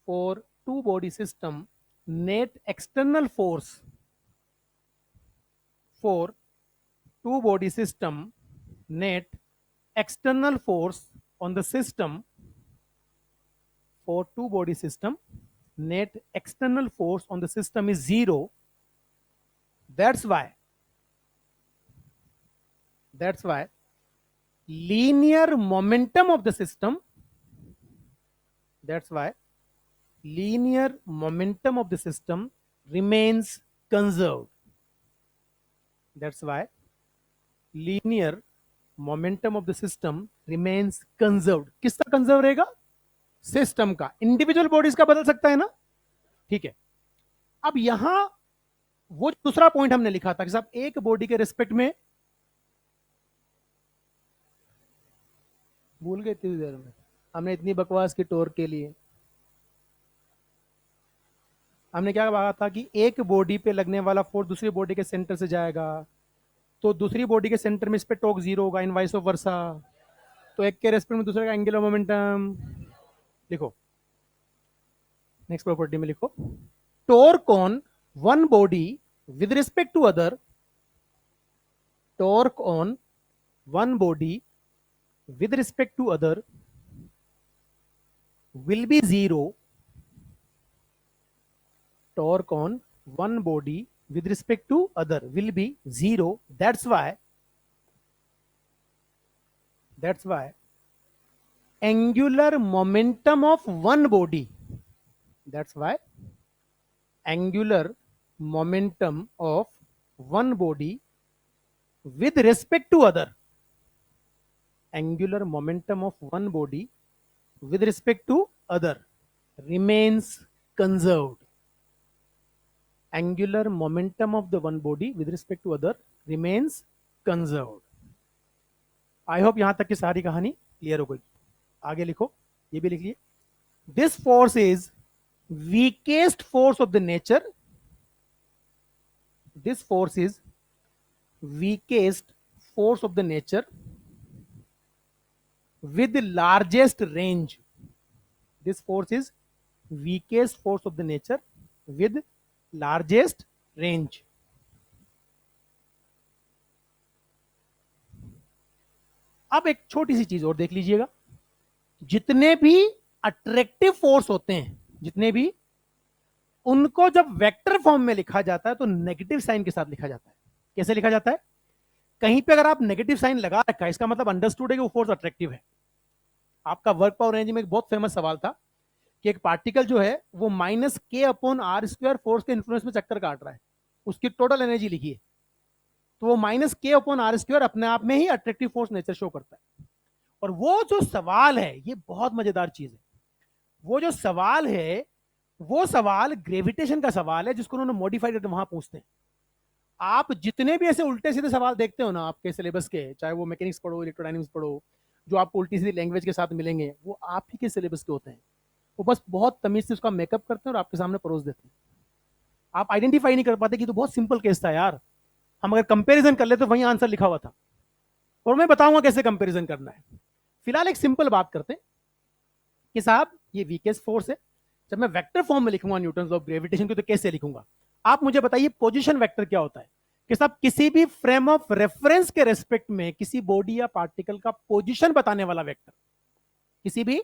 for two body system, net external force for two body system, net external force on the system, for two body system, net external force on the system is zero. That's why linear momentum of the system, that's why linear momentum of the system remains conserved. That's why linear momentum of the system remains conserved. किसका conserve रहेगा? System का. Individual bodies का बदल सकता है ना. ठीक है, अब यहां वो दूसरा पॉइंट हमने लिखा था कि साहब एक बॉडी के रिस्पेक्ट में, भूल गए इतनी देर में, हमने इतनी बकवास की टोर के लिए हमने क्या कहा था कि एक बॉडी पे लगने वाला फोर्स दूसरी बॉडी के सेंटर से जाएगा, तो दूसरी बॉडी के सेंटर में इस पे टॉर्क जीरो होगा, इन वाइस ऑफ वर्सा. तो एक के रेस्पेक्ट में दूसरे का एंगुलर मोमेंटम. लिखो, नेक्स्ट प्रॉपर्टी में लिखो, torque on one body with respect to other, torque on one body with respect to other will be zero. Torque on one body with respect to other will be zero. That's why angular momentum of one body, that's why angular momentum of one body with respect to other, angular momentum of one body with respect to other remains conserved. Angular momentum of the one body with respect to other remains conserved. I hope यहां तक की सारी कहानी clear हो गई. आगे लिखो, ये भी लिख लिए. This force is weakest force of the nature. This force is weakest force of the nature with largest range. This force is weakest force of the nature with largest range. अब एक छोटी सी चीज और देख लीजिएगा, जितने भी अट्रैक्टिव फोर्स होते हैं, जितने भी, उनको जब वेक्टर फॉर्म में लिखा जाता है तो नेगेटिव साइन के साथ लिखा जाता है. कैसे लिखा जाता है? कहीं पे अगर आप नेगेटिव साइन लगा रखा है, इसका मतलब अंडरस्टूड है कि वो फोर्स अट्रैक्टिव है। आपका वर्क पावर रेंज में एक बहुत फेमस सवाल था कि एक पार्टिकल जो है वो -k/r² फोर्स के इन्फ्लुएंस में चक्कर काट रहा है, उसकी टोटल एनर्जी लिखिए, तो वो -k/r² अपने आप में ही अट्रैक्टिव फोर्स नेचर शो करता है। और वो जो सवाल है, ये बहुत मजेदार चीज है। वो जो सवाल है, वो सवाल ग्रेविटेशन का सवाल है, जिसको उन्होंने मॉडिफाइड करके वहां पूछते हैं। आप जितने भी ऐसे उल्टे सीधे सवाल देखते हो ना आपके सिलेबस के, चाहे वो मैकेनिक्स पढ़ो, इलेक्ट्रोडायनेमिक्स पढ़ो, जो आपको उल्टी सीधी लैंग्वेज के साथ मिलेंगे, वो आप ही के सिलेबस के होते हैं। वो बस बहुत तमीज से उसका मेकअप करते हैं और आपके सामने परोस देते हैं। आप आइडेंटिफाई नहीं कर पाते कि तो बहुत सिंपल केस था यार, हम अगर कंपैरिजन कर ले तो वही आंसर लिखा हुआ था। और मैं बताऊंगा कैसे कंपैरिजन करना है। फिलहाल एक सिंपल बात करते हैं कि साहब ये वीकेस्ट फोर्स है, जब मैं वेक्टर फॉर्म में लिखूंगा न्यूटन लॉ ऑफ ग्रेविटेशन को, तो कैसे लिखूंगा? आप मुझे बताइए पोजीशन वेक्टर क्या होता है? कि साहब किसी भी फ्रेम ऑफ रेफरेंस के रेस्पेक्ट में किसी बॉडी या पार्टिकल का पोजीशन बताने वाला वेक्टर, किसी भी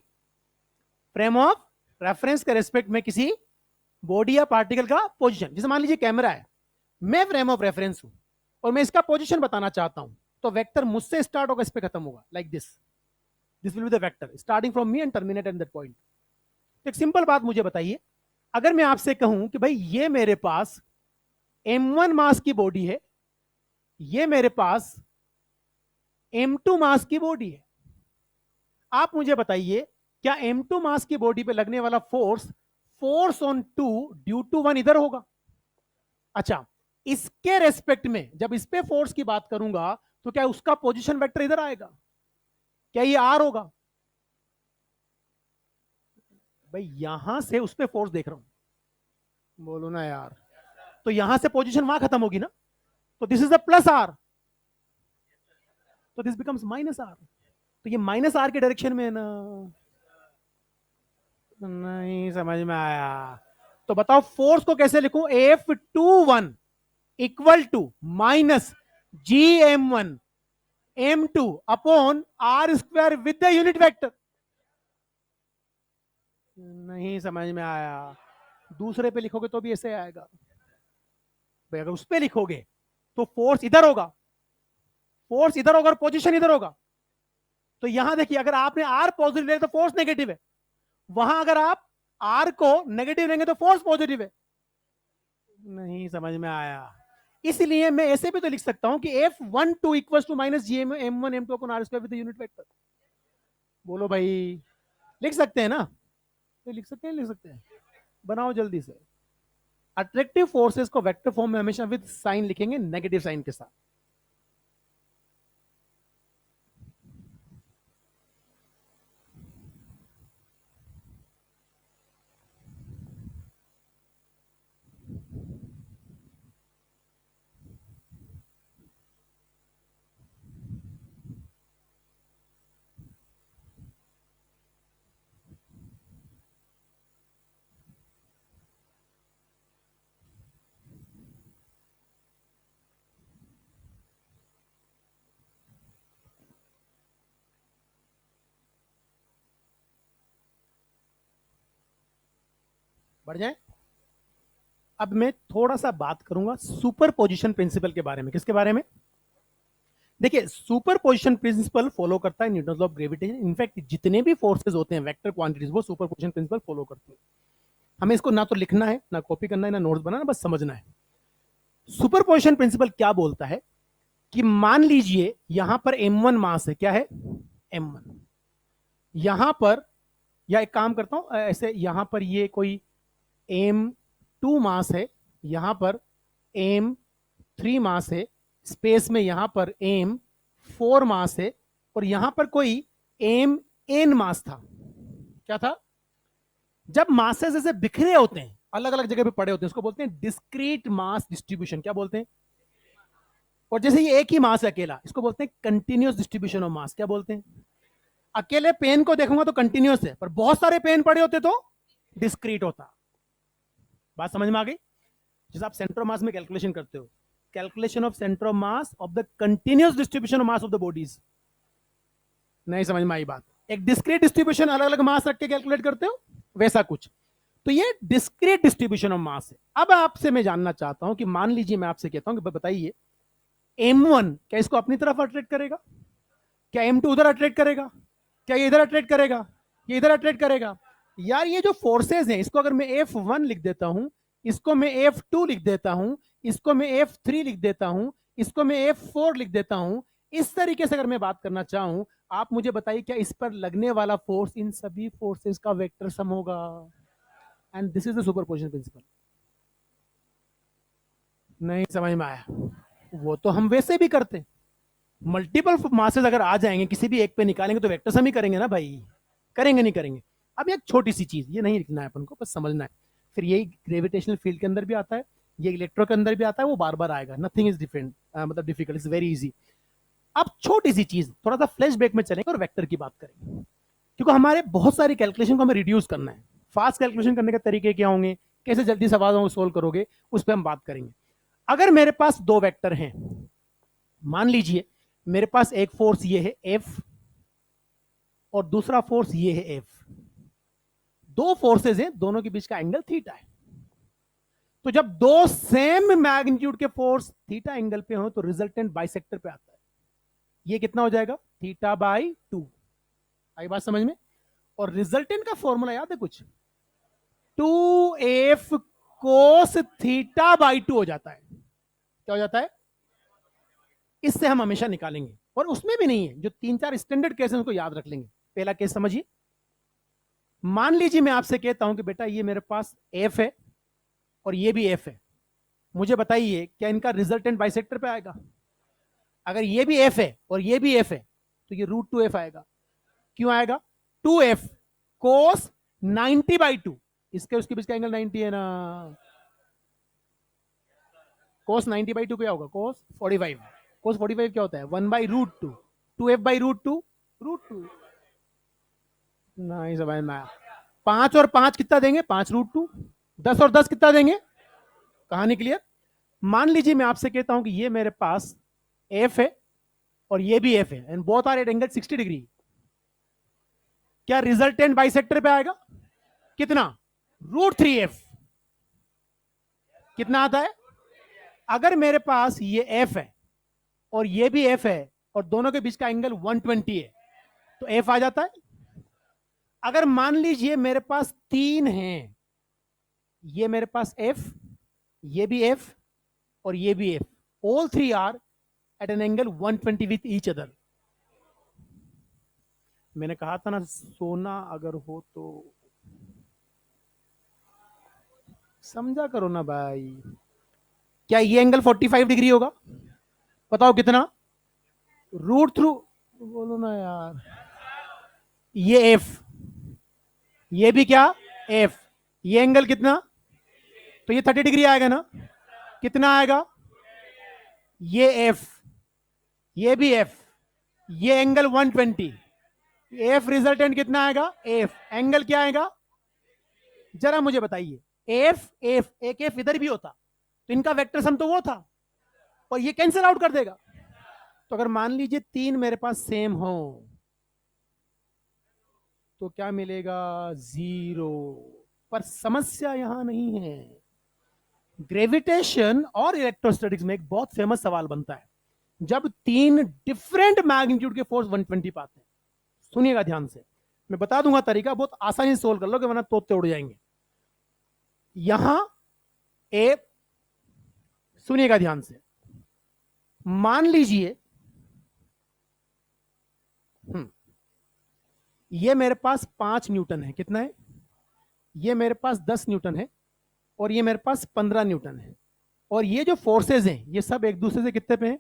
फ्रेम ऑफ रेफरेंस के रेस्पेक्ट में किसी बॉडी या पार्टिकल का पोजीशन, जैसे मान लीजिए कैमरा है, मैं फ्रेम ऑफ रेफरेंस हूं और मैं इसका पोजीशन बताना चाहता हूं, तो वेक्टर मुझसे स्टार्ट होगा, इस पे खत्म होगा, like this will be the vector starting from me and terminate at that point. एक सिंपल बात मुझे बताइए, अगर मैं आपसे कहूं कि भाई ये मेरे पास m1 मास की बॉडी है, ये मेरे पास m2 मास की बॉडी है, आप मुझे बताइए क्या m2 मास की बॉडी पे लगने वाला फोर्स ऑन 2 ड्यू टू 1 इधर होगा? अच्छा, इसके रेस्पेक्ट में जब इस पे फोर्स की बात करूंगा तो क्या उसका पोजीशन वेक्टर इधर आएगा? क्या ये r होगा? भाई यहां से उस पे फोर्स देख रहा हूं, बोलो ना यार, तो यहां से पोजीशन वहां खत्म होगी ना, तो this is the plus R, तो दिस बिकम्स माइनस आर। तो ये माइनस आर के डायरेक्शन में है ना? नहीं समझ में आया? तो बताओ फोर्स को कैसे लिखूं? F21 equal to -GM1 M2 upon r² with the unit vector. नहीं समझ में आया? दूसरे पे लिखोगे तो भी ऐसे आएगा भाई, अगर उस पे लिखोगे तो फोर्स इधर होगा, फोर्स इधर होगा और पोजीशन इधर होगा। तो यहां देखिए, अगर आपने आर पॉजिटिव लिया तो फोर्स नेगेटिव है, वहां अगर आप आर को नेगेटिव लेंगे तो फोर्स पॉजिटिव है। नहीं समझ में आया? इसलिए मैं ऐसे भी तो लिख सकता हूं कि F12 equal to -GM1 M2 upon r² with unit vector. बोलो भाई, लिख सकते हैं ना? तो लिख सकते हैं, लिख सकते हैं, बनाओ जल्दी से। अट्रैक्टिव फोर्सेस को वेक्टर फॉर्म में हमेशा विद साइन लिखेंगे, नेगेटिव साइन के साथ। बढ़ जाए। अब मैं थोड़ा सा बात करूंगा सुपर पोजिशन प्रिंसिपल के बारे में। किसके बारे में? देखिए, सुपर पोजिशन प्रिंसिपल फॉलो करता है Newton law of gravitation. In fact जितने भी फोर्सेज होते हैं वेक्टर क्वांटिटीज, वो सुपर पोजिशन प्रिंसिपल फॉलो करते हैं। हमें इसको ना तो लिखना है, ना कॉपी करना है, ना नोट्स बनाना, बस समझना है। सुपर पोजिशन प्रिंसिपल क्या बोलता है कि मान लीजिए यहां पर m1 मास है, क्या है? m1। यहां पर, या एक काम करता हूं ऐसे, यहां पर ये कोई m2 मास है, यहां पर m3 मास है, स्पेस में यहां पर m4 मास है, और यहां पर कोई mn मास था। क्या था? जब मासेस ऐसे बिखरे होते हैं, अलग अलग जगह पे पड़े होते हैं, उसको बोलते हैं डिस्क्रीट मास डिस्ट्रीब्यूशन। क्या बोलते हैं? और जैसे ये एक ही मास है अकेला, इसको बोलते हैं कंटिन्यूअस डिस्ट्रीब्यूशन ऑफ मास। क्या बोलते हैं? अकेले पेन को देखूंगा तो कंटिन्यूअस है, पर बहुत सारे पेन पड़े होते तो डिस्क्रीट होता। बात समझ में आ गई? जैसे आप सेंटर ऑफ मास में कैलकुलेशन करते हो, calculation of centre of mass of the continuous distribution of mass of the bodies. नहीं समझ में आई बात? एक डिस्क्रीट डिस्ट्रीब्यूशन, अलग अलग मास रख के कैलकुलेट करते हो, वैसा कुछ। तो ये डिस्क्रीट डिस्ट्रीब्यूशन ऑफ मास है। अब आपसे मैं जानना चाहता हूं कि मान लीजिए मैं आपसे कहता हूं कि बताइए M1 क्या इसको अपनी तरफ अट्रैक्ट करेगा? क्या M2 उधर अट्रैक्ट करेगा? क्या ये इधर अट्रैक्ट करेगा? ये इधर अट्रैक्ट करेगा? यार ये जो फोर्सेज हैं, इसको अगर मैं F1 लिख देता हूं, इसको मैं F2 लिख देता हूं, इसको मैं F3 लिख देता हूं, इसको मैं F4 लिख देता हूं, इस तरीके से अगर मैं बात करना चाहूं, आप मुझे बताइए क्या इस पर लगने वाला फोर्स इन सभी फोर्सेस का वेक्टर सम होगा? And this is the superposition principle. नहीं समझ में आया? वो तो हम वैसे भी करते, मल्टीपल मासेस अगर आ जाएंगे किसी भी एक पे निकालेंगे तो वेक्टर सम ही करेंगे ना भाई, करेंगे नहीं करेंगे? अब एक छोटी सी चीज, ये नहीं लिखना है अपन को, बस समझना है। फिर यही ग्रेविटेशनल फील्ड के अंदर भी आता है, ये इलेक्ट्रो के अंदर भी आता है, वो बार बार आएगा, नथिंग इज डिफरेंट, मतलब डिफिकल्ट, इज वेरी इजी। अब छोटी सी चीज, थोड़ा सा फ्लैशबैक में चलेंगे और वेक्टर की बात करेंगे, क्योंकि हमारे बहुत सारी कैलकुलेशन को हमें रिड्यूस करना है। फास्ट कैलकुलेशन करने के तरीके क्या होंगे, कैसे जल्दी सवालों को सोल्व करोगे, उस पर हम बात करेंगे। अगर मेरे पास दो वेक्टर हैं, मान लीजिए मेरे पास एक फोर्स ये है F और दूसरा फोर्स ये है F, दो फोर्सेस हैं, दोनों के बीच का एंगल थीटा है। तो जब दो सेम मैग्नीट्यूड के फोर्स थीटा एंगल पे हो तो रिजल्टेंट बाइसेक्टर पे आता है, ये कितना हो जाएगा? Theta by 2। आई बात समझ में? और रिजल्टेंट का फॉर्मूला याद है कुछ? 2F कोस थीटा बाई 2 हो जाता है। क्या हो जाता है? इससे हम हमेशा निकालेंगे, और उसमें भी नहीं है, जो 3-4 स्टैंडर्ड केस हैं उसको याद रख लेंगे। पहला केस समझिए, मान लीजिए मैं आपसे कहता हूं कि बेटा ये मेरे पास F है और ये भी F है, मुझे बताइए क्या इनका रिजल्टेंट बाइसेक्टर पे आएगा? अगर ये भी F है और ये भी F है तो ये √2F आएगा। क्यों आएगा? 2F कोस 90/2, इसके उसके बीच का एंगल 90 है ना? कोस 90/2 क्या होगा? कोस 45। कोस 45 क्या होता है? 1/√2, 2F/√2, √2। नहीं समझ में आया? 5 और 5 कितना देंगे? 5√2। 10 और 10 कितना देंगे? कहानी क्लियर? मान लीजिए मैं आपसे कहता हूं कि ये मेरे पास F है और ये भी F है, and both are at angle 60 degree. क्या रिजल्टेंट बाइसेक्टर पे आएगा? कितना? √3F। कितना आता है? अगर मेरे पास ये F है और ये भी F है और दोनों के बीच का एंगल 120 है तो F आ जाता है। अगर मान लीजिए मेरे पास 3 हैं, ये मेरे पास F, ये भी F और ये भी F, all 3 are at an angle 120 with each other. मैंने कहा था ना, सोना अगर हो तो समझा करो ना भाई। क्या ये एंगल 45 डिग्री होगा? बताओ कितना? रूट थ्रू, बोलो ना यार। ये F, ये भी क्या? F, ये एंगल कितना? तो ये 30 डिग्री आएगा ना? कितना आएगा? ये F, ये भी F, ये एंगल 120, F रिजल्टेंट कितना आएगा? F एंगल क्या आएगा? जरा मुझे बताइए। F F, एक F इधर भी होता तो इनका वेक्टर सम तो वो था, और ये कैंसिल आउट कर देगा। तो अगर मान लीजिए 3 मेरे पास सेम हो तो क्या मिलेगा? 0। पर समस्या यहां नहीं है। ग्रेविटेशन और इलेक्ट्रोस्टैटिक्स में एक बहुत फेमस सवाल बनता है, जब 3 डिफरेंट मैग्नीट्यूड के फोर्स 120 पाते हैं। सुनिएगा ध्यान से, मैं बता दूंगा तरीका, बहुत आसानी से सोल्व कर लो, वरना तोते उड़ जाएंगे। यहां ए, सुनिएगा ध्यान से, मान लीजिए ये मेरे पास 5 न्यूटन है। कितना है? ये मेरे पास 10 न्यूटन है और ये मेरे पास 15 न्यूटन है, और ये जो फोर्सेज हैं ये सब एक दूसरे से कितने पे हैं?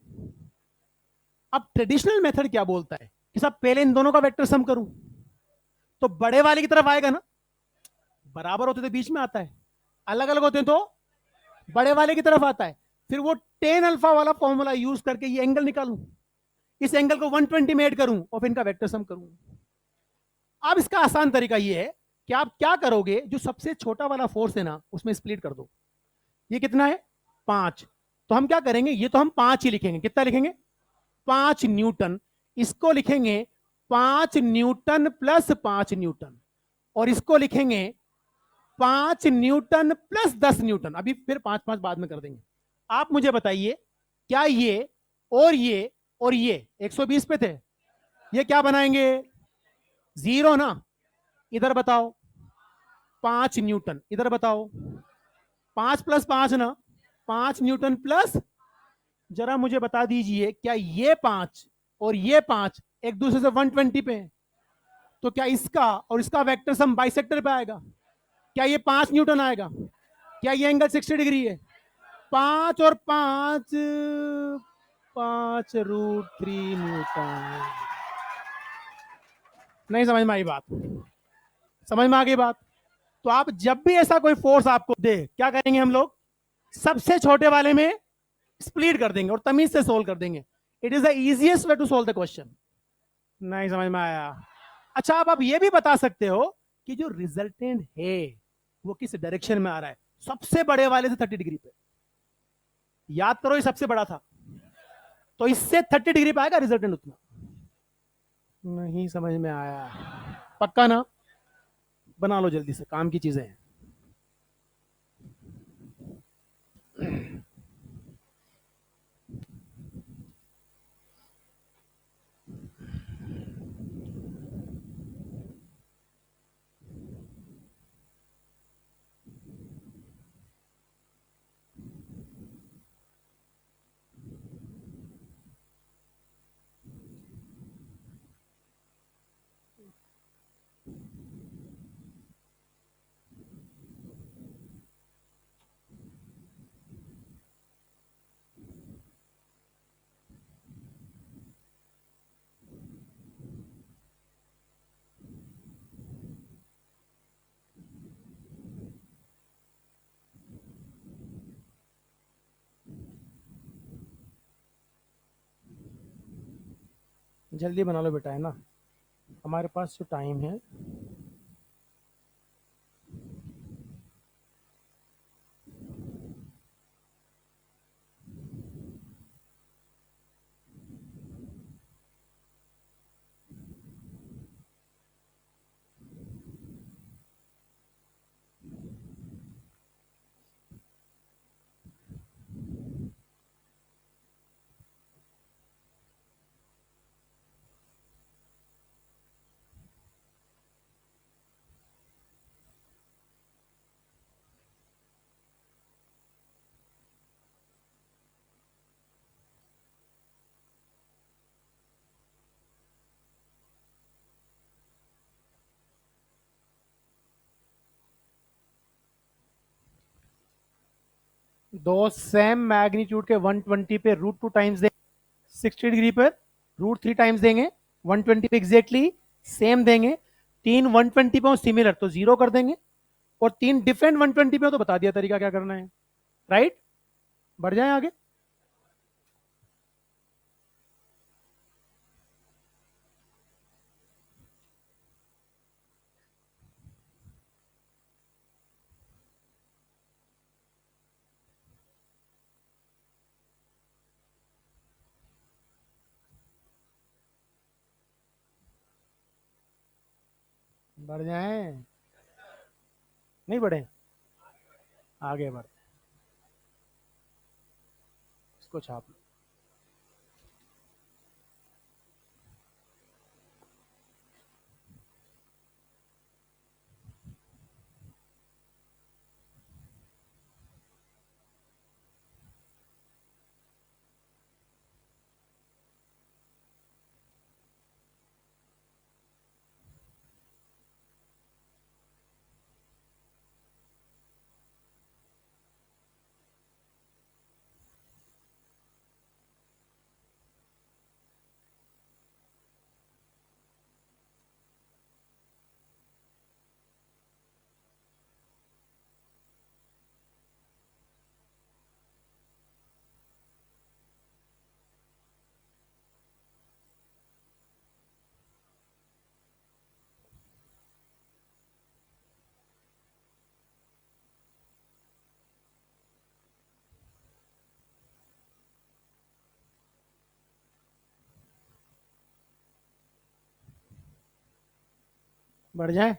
अब ट्रेडिशनल मेथड क्या बोलता है कि साहब पहले इन दोनों का वेक्टर सम करूं, तो बड़े वाले की तरफ आएगा ना, बराबर होते तो बीच में आता है, अलग अलग होते हैं तो बड़े वाले की तरफ आता है। फिर वो टेन अल्फा वाला फॉर्मूला यूज करके ये एंगल निकालूं, इस एंगल को 120 में ऐड करूं और फिर इनका वेक्टर सम करूं। अब इसका आसान तरीका ये है कि आप क्या करोगे, जो सबसे छोटा वाला फोर्स है ना उसमें स्प्लिट कर दो। ये कितना है? 5। तो हम क्या करेंगे, ये तो हम 5 ही लिखेंगे। कितना लिखेंगे? 5 न्यूटन। इसको लिखेंगे 5 न्यूटन प्लस 5 न्यूटन, और इसको लिखेंगे 5 न्यूटन प्लस 10 न्यूटन। अभी फिर 5 5 बाद में कर देंगे। आप मुझे बताइए क्या ये और ये 120 पे थे, ये क्या बनाएंगे? जीरो ना। इधर बताओ, 5 न्यूटन, इधर बताओ, 5 + 5 ना, 5 न्यूटन प्लस। जरा मुझे बता दीजिए, क्या ये 5 और ये 5 एक दूसरे से 120 पे हैं? तो क्या इसका और इसका वेक्टर सम बाइसेक्टर पे आएगा? क्या ये 5 न्यूटन आएगा? क्या ये एंगल 60 डिग्री है? 5 और 5, 5√3 न्यूटन। नहीं समझ में आई बात? समझ में आ गई बात? तो आप जब भी ऐसा कोई फोर्स आपको दे, क्या करेंगे हम लोग? सबसे छोटे वाले में स्प्लिट कर देंगे और तमीज से सोल्व कर देंगे। It is the easiest way to solve the question. नहीं समझ में आया? अच्छा, आप ये भी बता सकते हो कि जो रिजल्टेंट है वो किस डायरेक्शन में आ रहा है, सबसे बड़े वाले से 30 डिग्री पे। याद करो, ये सबसे बड़ा था, तो इससे 30 डिग्री पे आएगा रिजल्टेंट उतना। नहीं समझ में आया? पक्का ना? बना लो जल्दी से, काम की चीजें हैं। जल्दी बना लो बेटा, है ना? हमारे पास जो टाइम है, दो सेम मैग्नीट्यूड के 120 पे √2 टाइम्स देंगे, 60 डिग्री पर √3 टाइम्स देंगे, 120 पे एग्जैक्टली सेम देंगे। तीन 120 पे सिमिलर तो जीरो कर देंगे, और तीन डिफरेंट 120 पे तो बता दिया तरीका क्या करना है। राइट? बढ़ जाए आगे। बढ़ जाए, नहीं बढ़े? आगे बढ़, इसको छाप लो। बढ़ जाए।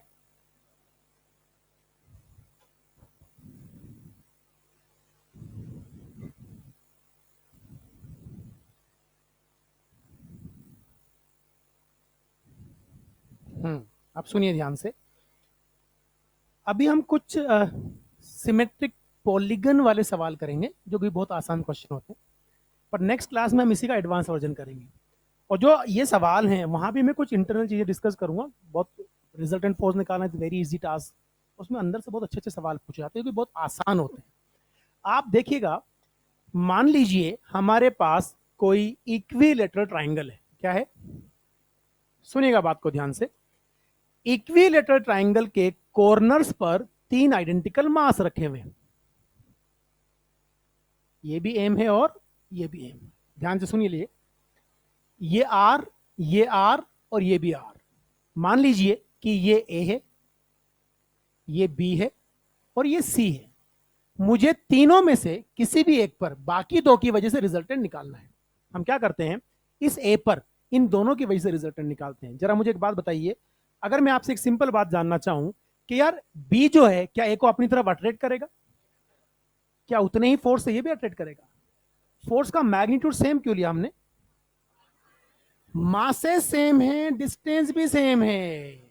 आप सुनिए ध्यान से। अभी हम कुछ सिमेट्रिक पॉलीगन वाले सवाल करेंगे जो भी बहुत आसान क्वेश्चन होते हैं, पर नेक्स्ट क्लास में हम इसी का एडवांस वर्जन करेंगे। और जो ये सवाल हैं वहां भी मैं कुछ इंटरनल चीजें डिस्कस करूंगा। बहुत रिजल्टेंट फोर्स निकालना इज वेरी इजी टास्क, उसमें अंदर से बहुत अच्छे अच्छे सवाल पूछे जाते हैं जो बहुत आसान होते हैं। आप देखिएगा, मान लीजिए हमारे पास कोई इक्विलेटरल ट्राइंगल है। क्या है? सुनिएगा बात को ध्यान से। इक्विलेटरल ट्राइंगल के कॉर्नर्स पर 3 आइडेंटिकल मास रखे हुए हैं। ये भी एम है और ये भी एम। ध्यान से सुनिए लिए, ये आर, ये आर और ये भी आर। मान लीजिए कि ये ए है, ये बी है और ये सी है। मुझे तीनों में से किसी भी एक पर बाकी दो की वजह से रिजल्टेंट निकालना है। हम क्या करते हैं, इस ए पर इन दोनों की वजह से रिजल्टेंट निकालते हैं। जरा मुझे एक बात बताइए, अगर मैं आपसे एक सिंपल बात जानना चाहूं कि यार बी जो है क्या ए को अपनी तरफ अट्रैक्ट करेगा? क्या उतने ही फोर्स से ये भी अट्रैक्ट करेगा? फोर्स का मैग्नीट्यूड सेम क्यों लिया हमने? मासेस सेम है, डिस्टेंस भी सेम है।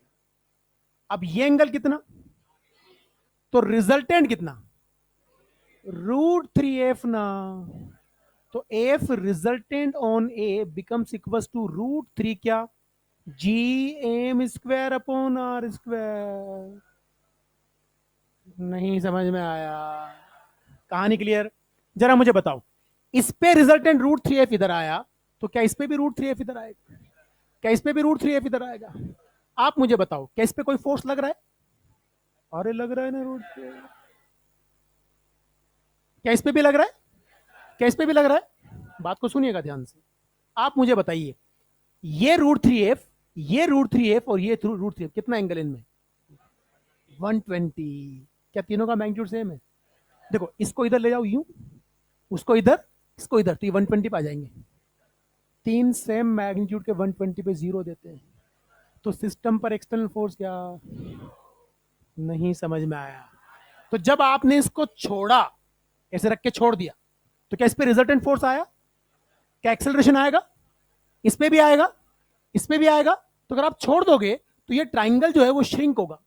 अब ये एंगल कितना, तो रिजल्टेंट कितना? √3f ना। तो F resultant on A becomes equal to √3 क्या? G M square upon R square. नहीं समझ में आया? कहानी क्लियर? जरा मुझे बताओ, इस पे रिजल्टेंट √3f इधर आया, तो क्या इस पे भी √3f इधर आएगा? क्या इस पे भी √3f इधर आएगा? आप मुझे बताओ, क्या इस पे कोई फोर्स लग रहा है? अरे लग रहा है ना √3। क्या इस पे भी लग रहा है? क्या इस पे भी लग रहा है? बात को सुनिएगा ध्यान से। आप मुझे बताइए, ये √3f, ये √3f और ये √3f, कितना एंगल इनमें? 120। क्या तीनों का मैग्नीट्यूड सेम है? देखो, इसको इधर ले जाओ यूं, उसको इधर, इसको इधर, तो ये 120 पे आ जाएंगे। तीन सेम मैग्नीट्यूड के 120 पे जीरो देते हैं, तो सिस्टम पर एक्सटर्नल फोर्स क्या? नहीं समझ में आया? तो जब आपने इसको छोड़ा, ऐसे रख के छोड़ दिया, तो क्या इस पे रिजल्टेंट फोर्स आया? क्या एक्सेलरेशन आएगा? इस पे भी आएगा, इस पे भी आएगा। तो अगर आप छोड़ दोगे तो ये ट्राइंगल जो है वो श्रिंक होगा।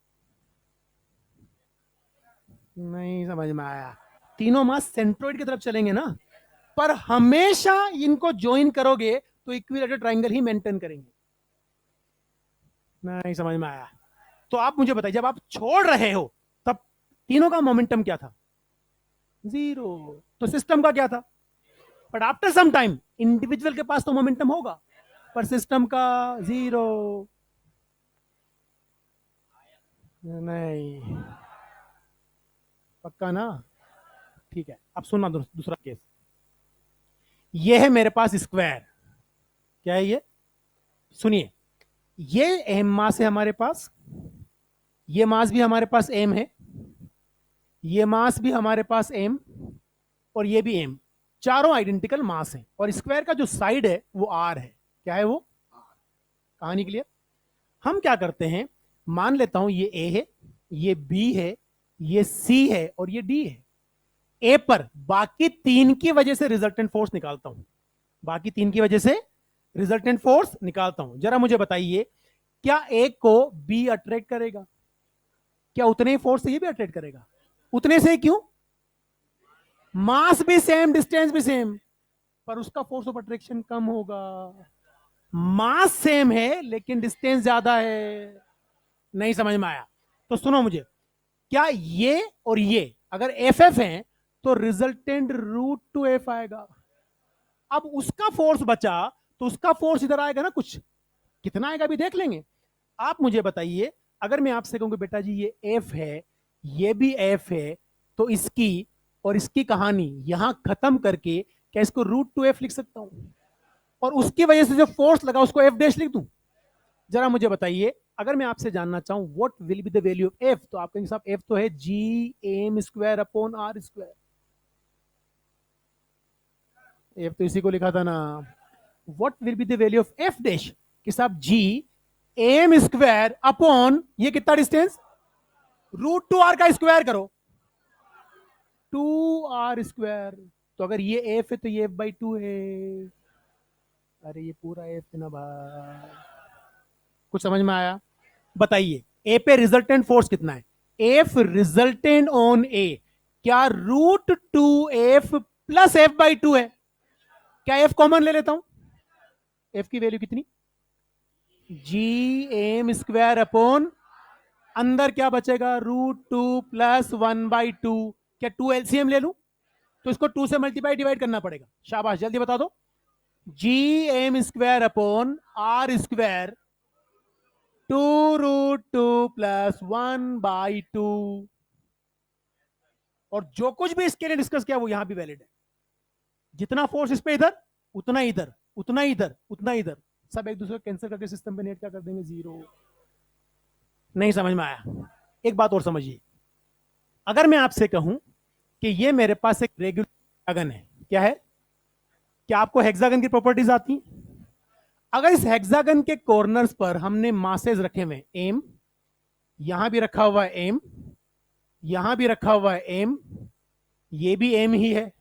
नहीं समझ में आया? तीनों मास सेंट्रोइड की तरफ चलेंगे ना, पर हमेशा इनको ज्वाइन करोगे तो इक्विलेटरल ट्राइंगल ही मेंटेन करेंगे। नहीं समझ में आया? तो आप मुझे बताइए, जब आप छोड़ रहे हो तब तीनों का मोमेंटम क्या था? जीरो। तो सिस्टम का क्या था? But after some time individual के पास तो मोमेंटम होगा, पर सिस्टम का जीरो। नहीं, पक्का ना? ठीक है, अब सुनना दूसरा केस। ये है मेरे पास स्क्वायर। क्या है ये? सुनिए, ये एम मास है हमारे पास, ये मास भी हमारे पास एम है, ये मास भी हमारे पास एम और ये भी एम। चारों आइडेंटिकल मास हैं और स्क्वायर का जो साइड है वो आर है। क्या है वो? कहानी क्लियर? हम क्या करते हैं, मान लेता हूं ये ए है, ये बी है, ये सी है और ये डी है। ए पर बाकी तीन की वजह से रिजल्टेंट फोर्स निकालता हूं, बाकी तीन की वजह से रिजल्टेंट फोर्स निकालता हूं। जरा मुझे बताइए, क्या ए को बी अट्रैक्ट करेगा? क्या उतने ही फोर्स से ये भी अट्रैक्ट करेगा? उतने से क्यों? मास भी सेम, डिस्टेंस भी सेम, पर उसका फोर्स ऑफ अट्रैक्शन कम होगा। मास सेम है लेकिन डिस्टेंस ज्यादा है। नहीं समझ में आया? तो सुनो मुझे, क्या ये और ये अगर एफ एफ है तो रिजल्टेंट √2f आएगा। अब उसका फोर्स बचा तो उसका फोर्स इधर आएगा ना कुछ, कितना आएगा अभी देख लेंगे। आप मुझे बताइए, अगर मैं आपसे कहूं बेटा जी ये एफ है, ये भी एफ है, तो इसकी और इसकी कहानी यहां खत्म करके क्या इसको √2f लिख सकता हूं? और उसकी वजह से जो फोर्स लगा उसको एफ डैश लिख दूं? जरा मुझे बताइए, अगर मैं आपसे जानना चाहूं what will be the value of F, तो आप कहेंगे साहब एफ तो है G M square upon R square. F तो इसी को लिखा था ना। What will be the value of F dash? कि साहब जी एम स्क्वायर अपॉन ये कितना डिस्टेंस, √2r का स्क्वायर करो, 2r स्क्वायर। तो अगर ये एफ है तो ये f/2 है। अरे ये पूरा एफ है ना भाई, कुछ समझ में आया? बताइए ए पे रिजल्टेंट फोर्स कितना है? एफ रिजल्टेंट ऑन ए क्या √2f प्लस f/2 है? क्या एफ कॉमन ले लेता हूं? एफ की वैल्यू कितनी? जी एम स्क्वायर अपॉन, अंदर क्या बचेगा? √2 प्लस 1/2। क्या 2 एलसीएम ले लूं? तो इसको 2 से मल्टीप्लाई डिवाइड करना पड़ेगा। शाबाश, जल्दी बता दो। G M square upon R square 2√2 plus 1/2। और जो कुछ भी इसके लिए डिस्कस किया वो यहां भी वैलिड है। जितना फोर्स इस पे इधर, उतना इधर, उतना इधर, उतना इधर, सब एक दूसरे को कैंसिल करके सिस्टम पे नेट क्या कर देंगे? जीरो। नहीं समझ में आया? एक बात और समझिए, अगर मैं आपसे कहूं कि ये मेरे पास एक रेगुलर हेक्सागन है, क्या है? क्या आपको हेक्सागन की प्रॉपर्टीज आती? अगर इस हेक्सागन के कॉर्नर्स पर हमने मासेज रखे हुए एम, यहां भी रखा हुआ है एम, यहां भी रखा हुआ है एम, ये भी एम ही है,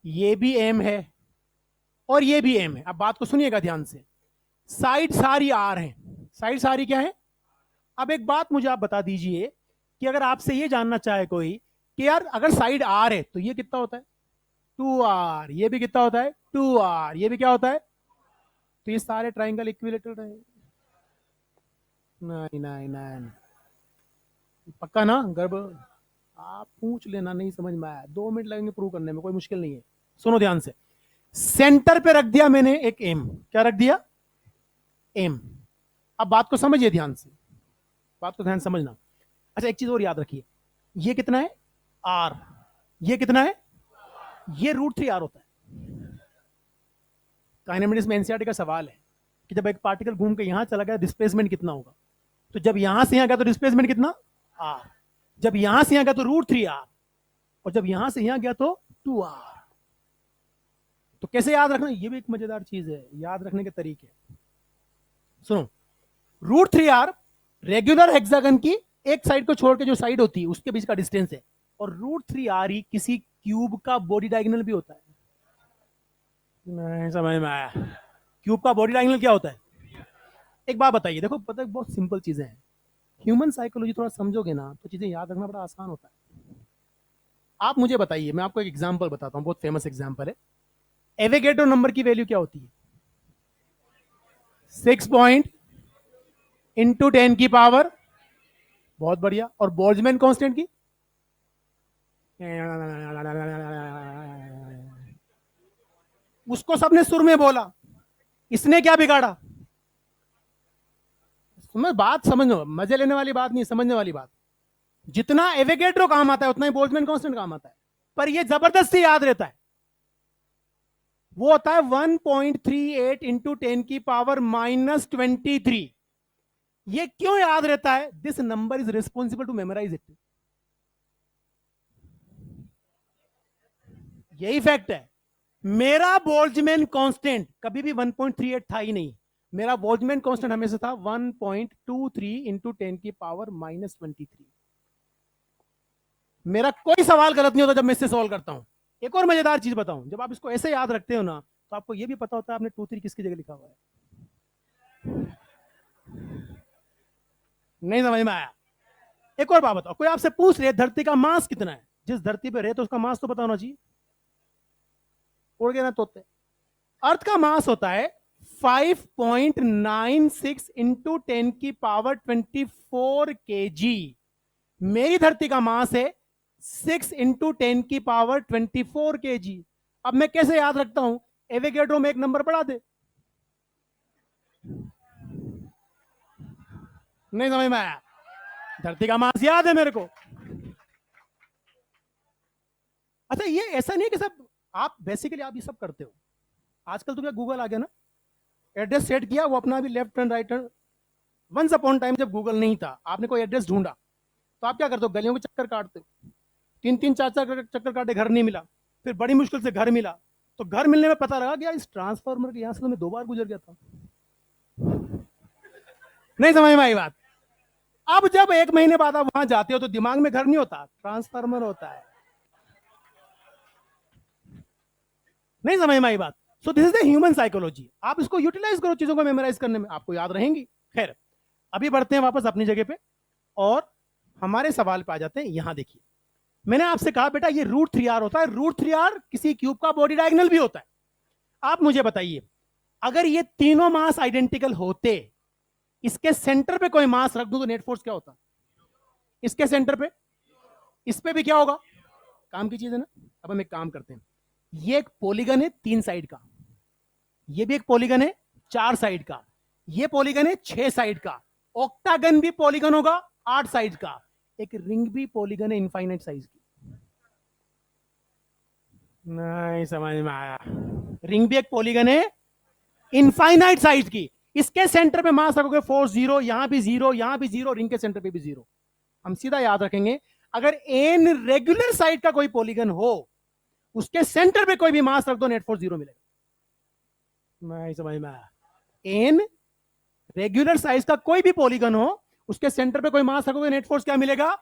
ये भी एम है, और ये भी एम है। अब बात को सुनिएगा ध्यान से, साइड सारी आर है, साइड सारी क्या है? अब एक बात मुझे आप बता दीजिए कि अगर आपसे ये जानना चाहे कोई कि यार अगर साइड आर है तो ये कितना होता है? 2r। ये भी कितना होता है? 2r। ये भी क्या होता है? तो ये सारे ट्राइंगल इक्विलेटरल है। नहीं नहीं नहीं, पक्का ना? गड़बड़? आप पूछ लेना, नहीं समझ में आया 2 मिनट लगेंगे प्रूव करने में, कोई मुश्किल नहीं है। सुनो ध्यान से, सेंटर पे रख दिया मैंने एक एम। क्या रख दिया? एम। अब बात को समझिए ध्यान से, बात को ध्यान समझना। अच्छा एक चीज और याद रखिए, ये कितना है? आर। ये कितना है? ये √3r होता है। काइनेमेटिक्स में एनसीईआरटी का सवाल है कि जब एक पार्टिकल घूम के यहां चला गया डिस्प्लेसमेंट कितना होगा? तो जब यहां से यहां गया तो डिस्प्लेसमेंट कितना? आर। जब यहां से यहां गया तो √3r, और जब यहां से यहां गया तो 2r। तो कैसे याद रखना? ये भी एक मजेदार चीज है, याद रखने के तरीके। सुनो, √3r रेगुलर हेक्सागन की एक साइड को छोड़ के जो साइड होती है उसके बीच का डिस्टेंस है, और √3r ही किसी क्यूब का बॉडी डायगोनल भी होता है। नहीं समझ में आया? क्यूब का बॉडी डायगोनल क्या होता है? एक बात बताइए, देखो पता है बहुत सिंपल चीजें हैं, ह्यूमन साइकोलॉजी थोड़ा समझोगे ना तो चीजें याद रखना बड़ा आसान होता है। आप मुझे बताइए, मैं आपको एक एग्जांपल बताता हूं, बहुत फेमस एग्जांपल है। एवोगैड्रो नंबर की वैल्यू क्या होती है? 6 पॉइंट इंटू 10 की पावर, बहुत बढ़िया। और बोल्ट्जमैन कांस्टेंट की? उसको सबने सुर में बोला, इसने क्या बिगाड़ा? तुम्हें बात समझो, मजे लेने वाली बात नहीं, समझने वाली बात। जितना एवोगैड्रो काम आता है उतना ही बोल्ट्जमैन कांस्टेंट काम आता है, पर ये जबरदस्ती याद रहता है। वो होता है 1.38 इंटू 10 की पावर -23। ये क्यों याद रहता है? This number is responsible to memorise it. यही फैक्ट है। मेरा बोल्ट्जमैन कांस्टेंट कभी भी 1.38 था ही नहीं, मेरा बोल्ट्जमैन कांस्टेंट हमेशा था 1.23 इंटू 10 की पावर -23। मेरा कोई सवाल गलत नहीं होता जब मैं इससे सॉल्व करता हूं। एक और मजेदार चीज बताऊं, जब आप इसको ऐसे याद रखते हो ना तो आपको यह भी पता होता है आपने 2 3 किसकी जगह लिखा हुआ है। नहीं समझ में आया? एक और बात बताओ, कोई आपसे पूछ रहे धरती का मास कितना है, जिस धरती पे रहे तो उसका मास तो पता होना चाहिए। उड़ गए ना तोते। अर्थ का मास होता है 5.96 इंटू 10 की पावर 24 kg। मेरी धरती का मास है 6 इंटू 10 की पावर 24 kg। अब मैं कैसे याद रखता हूं? एवोगैड्रो में एक नंबर बढ़ा दे। नहीं समझ में आया? धरती का मास याद है मेरे को। अच्छा ये ऐसा नहीं कि सब आप बेसिकली आप ये सब करते हो। आजकल तो क्या गूगल आ गया ना, एड्रेस सेट किया, वो अपना भी left turn right turn. Once upon time जब गूगल नहीं था, आपने कोई एड्रेस ढूंढा तो आप क्या करते हो? गलियों के चक्कर काटते हो, 3 3 4 4 चक्कर काटे, घर नहीं मिला, फिर बड़ी मुश्किल से घर मिला, तो घर मिलने में पता लगा कि यार इस ट्रांसफार्मर के यहां से तो मैं 2 बार गुजर गया था। नहीं समझ में आई बात? अब जब 1 महीने बाद आप वहां जाते हो तो दिमाग में घर नहीं होता, ट्रांसफार्मर होता है। नहीं समझ में आई बात? So this is the human psychology. आप इसको यूटिलाइज करो चीजों को मेमोराइज करने में, आपको याद रहेंगी। खैर, अभी बढ़ते हैं वापस अपनी जगह पे और हमारे सवाल पे आ जाते हैं। यहां देखिए, मैंने आपसे कहा बेटा ये √3r होता है। √3r किसी क्यूब का बॉडी डायगोनल भी होता है। आप मुझे बताइए, अगर ये तीनों मास आइडेंटिकल होते, इसके सेंटर पे कोई मास रख दूं तो नेट फोर्स क्या होता? इसके सेंटर पे, इस पे भी क्या होगा? काम की चीज है ना। अब हम एक काम करते हैं, ये एक पॉलीगन है 3 साइड का, ये भी एक पॉलीगन है 4 साइड का, ये पॉलीगन है 6 साइड का, ऑक्टागन भी पॉलीगन होगा 8 साइड का, एक रिंग भी पॉलीगन है इनफाइनाइट साइज की। नहीं समझ में आया? रिंग भी एक पॉलीगन है इनफाइनाइट साइज की। इसके सेंटर पे मास रखोगे फोर्स 0, यहां भी 0, यहां भी 0, रिंग के सेंटर पे भी 0। हम सीधा याद रखेंगे, अगर एन रेगुलर साइड का कोई पॉलीगन हो, उसके सेंटर पे कोई भी मास रख दो, नेट फोर्स 0 मिलेगा। नहीं समझ में आया? एन रेगुलर साइज का कोई भी पॉलीगन हो, उसके सेंटर पे कोई मास रखोगे, नेट फोर्स क्या मिलेगा?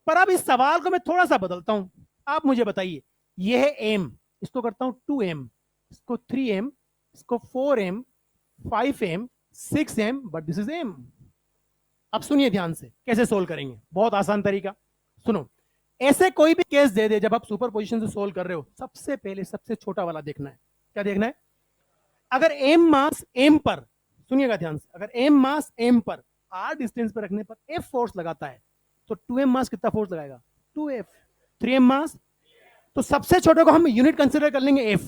पर अब इस सवाल को मैं थोड़ा सा बदलता हूं। आप मुझे बताइए, ये है एम, इसको करता हूं 2m, इसको 3m, इसको 4m, 5m, 6m, but this is m। अब सुनिए ध्यान से, कैसे सोल्व करेंगे। बहुत आसान तरीका, सुनो। ऐसे कोई भी केस दे दे, जब आप सुपर पोजिशन से सोल्व कर रहे हो, सबसे पहले सबसे छोटा वाला देखना है। क्या देखना है? अगर एम मास एम पर, सुनिएगा ध्यान से, अगर एम मास एम पर r डिस्टेंस पर रखने पर f फोर्स लगाता है, तो 2m मास कितना फोर्स लगाएगा? 2f। 3m मास, तो सबसे छोटे को हम यूनिट कंसिडर कर लेंगे f।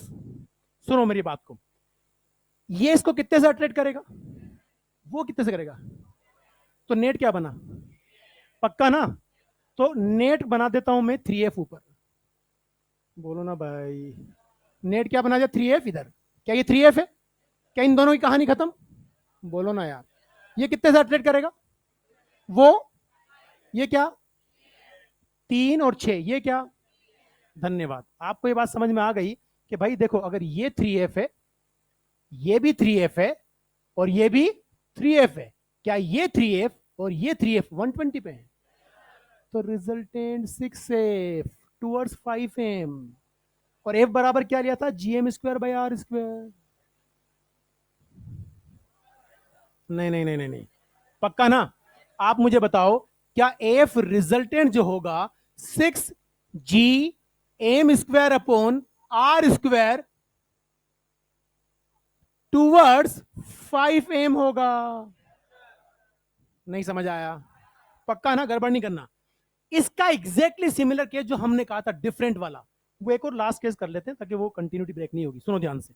सुनो मेरी बात को, ये इसको कितने से अट्रैक्ट करेगा, वो कितने से करेगा, तो नेट क्या बना? पक्का ना? तो नेट बना देता हूं मैं 3f ऊपर। बोलो ना भाई, नेट क्या बना दिया? 3f इधर। क्या ये 3f है? क्या इन दोनों की कहानी खत्म? बोलो ना यार। ये कितने से अट्रैक्ट करेगा? वो, ये क्या? 3 और 6, ये क्या? धन्यवाद, आपको ये बात समझ में आ गई कि भाई देखो, अगर ये 3f है, ये भी 3f है, और ये भी 3f है, क्या ये 3f और ये 3f 120 पे है? तो रिजल्टेंट 6f टूवर्ड्स 5m, और f बराबर क्या लिया था? gm²/r²। नहीं नहीं नहीं नहीं नहीं, पक्का ना? आप मुझे बताओ, क्या f रिजल्टेंट जो होगा 6gm²/r² टूवर्ड्स 5m होगा? नहीं समझ आया? पक्का ना? गड़बड़ नहीं करना। इसका एग्जैक्टली सिमिलर केस जो हमने कहा था डिफरेंट वाला, वो एक और लास्ट केस कर लेते हैं ताकि वो कंटिन्यूटी ब्रेक नहीं होगी। सुनो ध्यान से,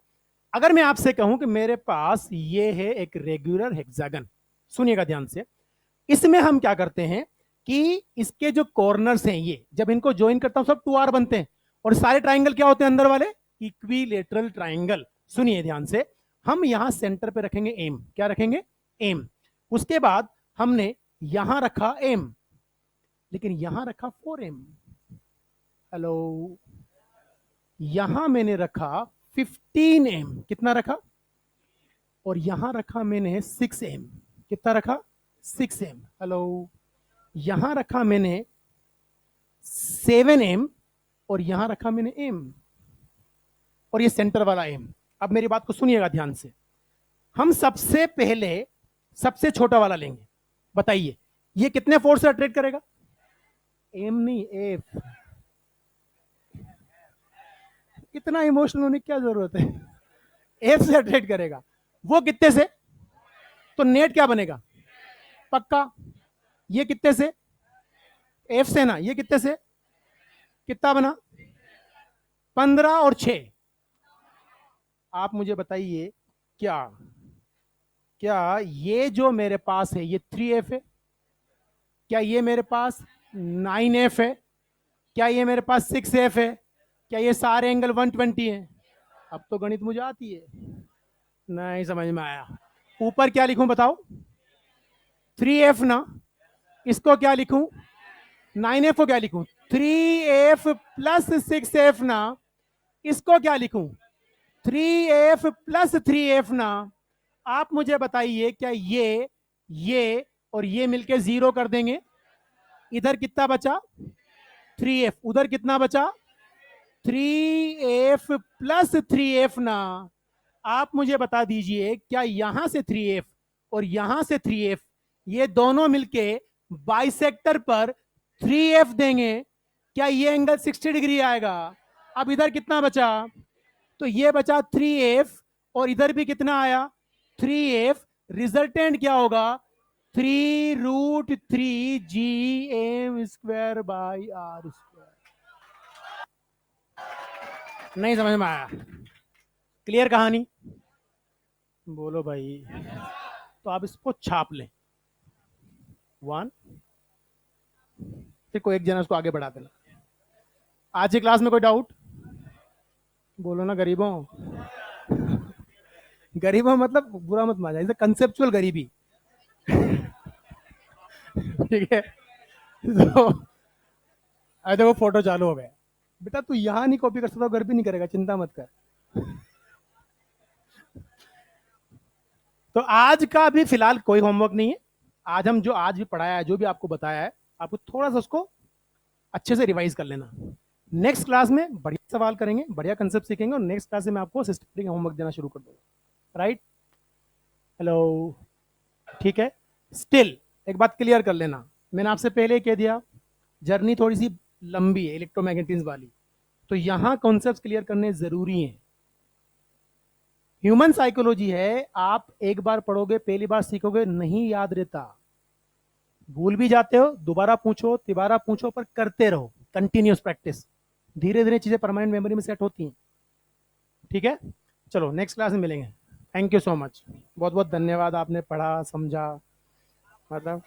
अगर मैं आपसे कहूं कि मेरे पास ये है एक रेगुलर हेक्सागन, सुनिएगा ध्यान से, इसमें हम क्या करते हैं कि इसके जो कॉर्नर्स हैं, ये जब इनको ज्वाइन करता हूं सब 2r बनते हैं, और सारे ट्राइंगल क्या होते हैं अंदर वाले? Equilateral triangle. सुनिए ध्यान से, हम यहां सेंटर पे रखेंगे एम। क्या रखेंगे? एम। उसके बाद हमने यहां रखा एम, लेकिन यहां रखा 4m। हेलो, यहां मैंने रखा 15m। कितना रखा? और यहां रखा मैंने 6m। कितना रखा? 6m। हेलो, यहां रखा मैंने 7m, और यहां रखा मैंने m, और ये सेंटर वाला m। अब मेरी बात को सुनिएगा ध्यान से, हम सबसे पहले सबसे छोटा वाला लेंगे। बताइए, ये कितने फोर्स से अट्रैक्ट करेगा? m नहीं, f। इतना इमोशनल होने की क्या जरूरत है? एफ से अट्रैक्ट करेगा। वो कितने से? तो नेट क्या बनेगा? पक्का? ये कितने से? एफ से ना। ये कितने से? कितना बना? 15 और 6। आप मुझे बताइए, क्या क्या ये जो मेरे पास है ये 3f है? क्या ये मेरे पास 9f है? क्या ये मेरे पास 6f है? क्या ये सारे एंगल 120 है? अब तो गणित मुझे आती है। नहीं समझ में आया? ऊपर क्या लिखूं बताओ? 3f ना। इसको क्या लिखूं? 9f को क्या लिखूं? 3f प्लस 6f ना। इसको क्या लिखूं? 3f प्लस 3f ना। आप मुझे बताइए, क्या ये और ये मिलके 0 कर देंगे? इधर कितना बचा? 3f। उधर कितना बचा? 3f प्लस 3f ना। आप मुझे बता दीजिए, क्या यहां से 3f और यहां से 3f ये दोनों मिलके बाइसेक्टर पर 3F देंगे, क्या ये एंगल 60 डिग्री आएगा? अब इधर कितना बचा? तो ये बचा 3F, और इधर भी कितना आया? 3F। रिजल्टेंट क्या होगा? 3√3 GM² बाई R²। नहीं समझ में आया? क्लियर कहानी? बोलो भाई। तो आप इसको छाप लें, वन, फिर कोई एक जना उसको आगे बढ़ा देना। आज की क्लास में कोई डाउट? बोलो ना गरीबों। गरीबों मतलब बुरा मत माना, इसे कंसेप्चुअल गरीबी। ठीक है। तो अरे देखो फोटो चालू हो गया। बेटा तू यहाँ नहीं कॉपी कर सकता, घर भी नहीं करेगा, चिंता मत कर। तो आज का भी फिलहाल कोई होमवर्क नहीं है। आज हम जो आज भी पढ़ाया है, जो भी आपको बताया है, आपको थोड़ा सा उसको अच्छे से रिवाइज कर लेना। नेक्स्ट क्लास में बढ़िया सवाल करेंगे, बढ़िया कंसेप्ट सीखेंगे, और नेक्स्ट क्लास में मैं आपको सिस्टमेटिक होमवर्क देना शुरू कर दूंगा। राइट? हेलो? ठीक है। स्टिल एक बात क्लियर कर लेना, मैंने आपसे पहले कह दिया, जर्नी थोड़ी सी लंबी है इलेक्ट्रोमैग्नेटिज्म वाली, तो यहां कॉन्सेप्ट क्लियर करने जरूरी हैं। ह्यूमन साइकोलॉजी है, आप एक बार पढ़ोगे, पहली बार सीखोगे, नहीं याद रहता, भूल भी जाते हो, दोबारा पूछो, तिबारा पूछो, पर करते रहो, कंटिन्यूस प्रैक्टिस, धीरे धीरे चीजें परमानेंट मेमोरी में सेट होती हैं। ठीक है, चलो नेक्स्ट क्लास में मिलेंगे। थैंक यू सो मच, बहुत बहुत धन्यवाद, आपने पढ़ा समझा, मतलब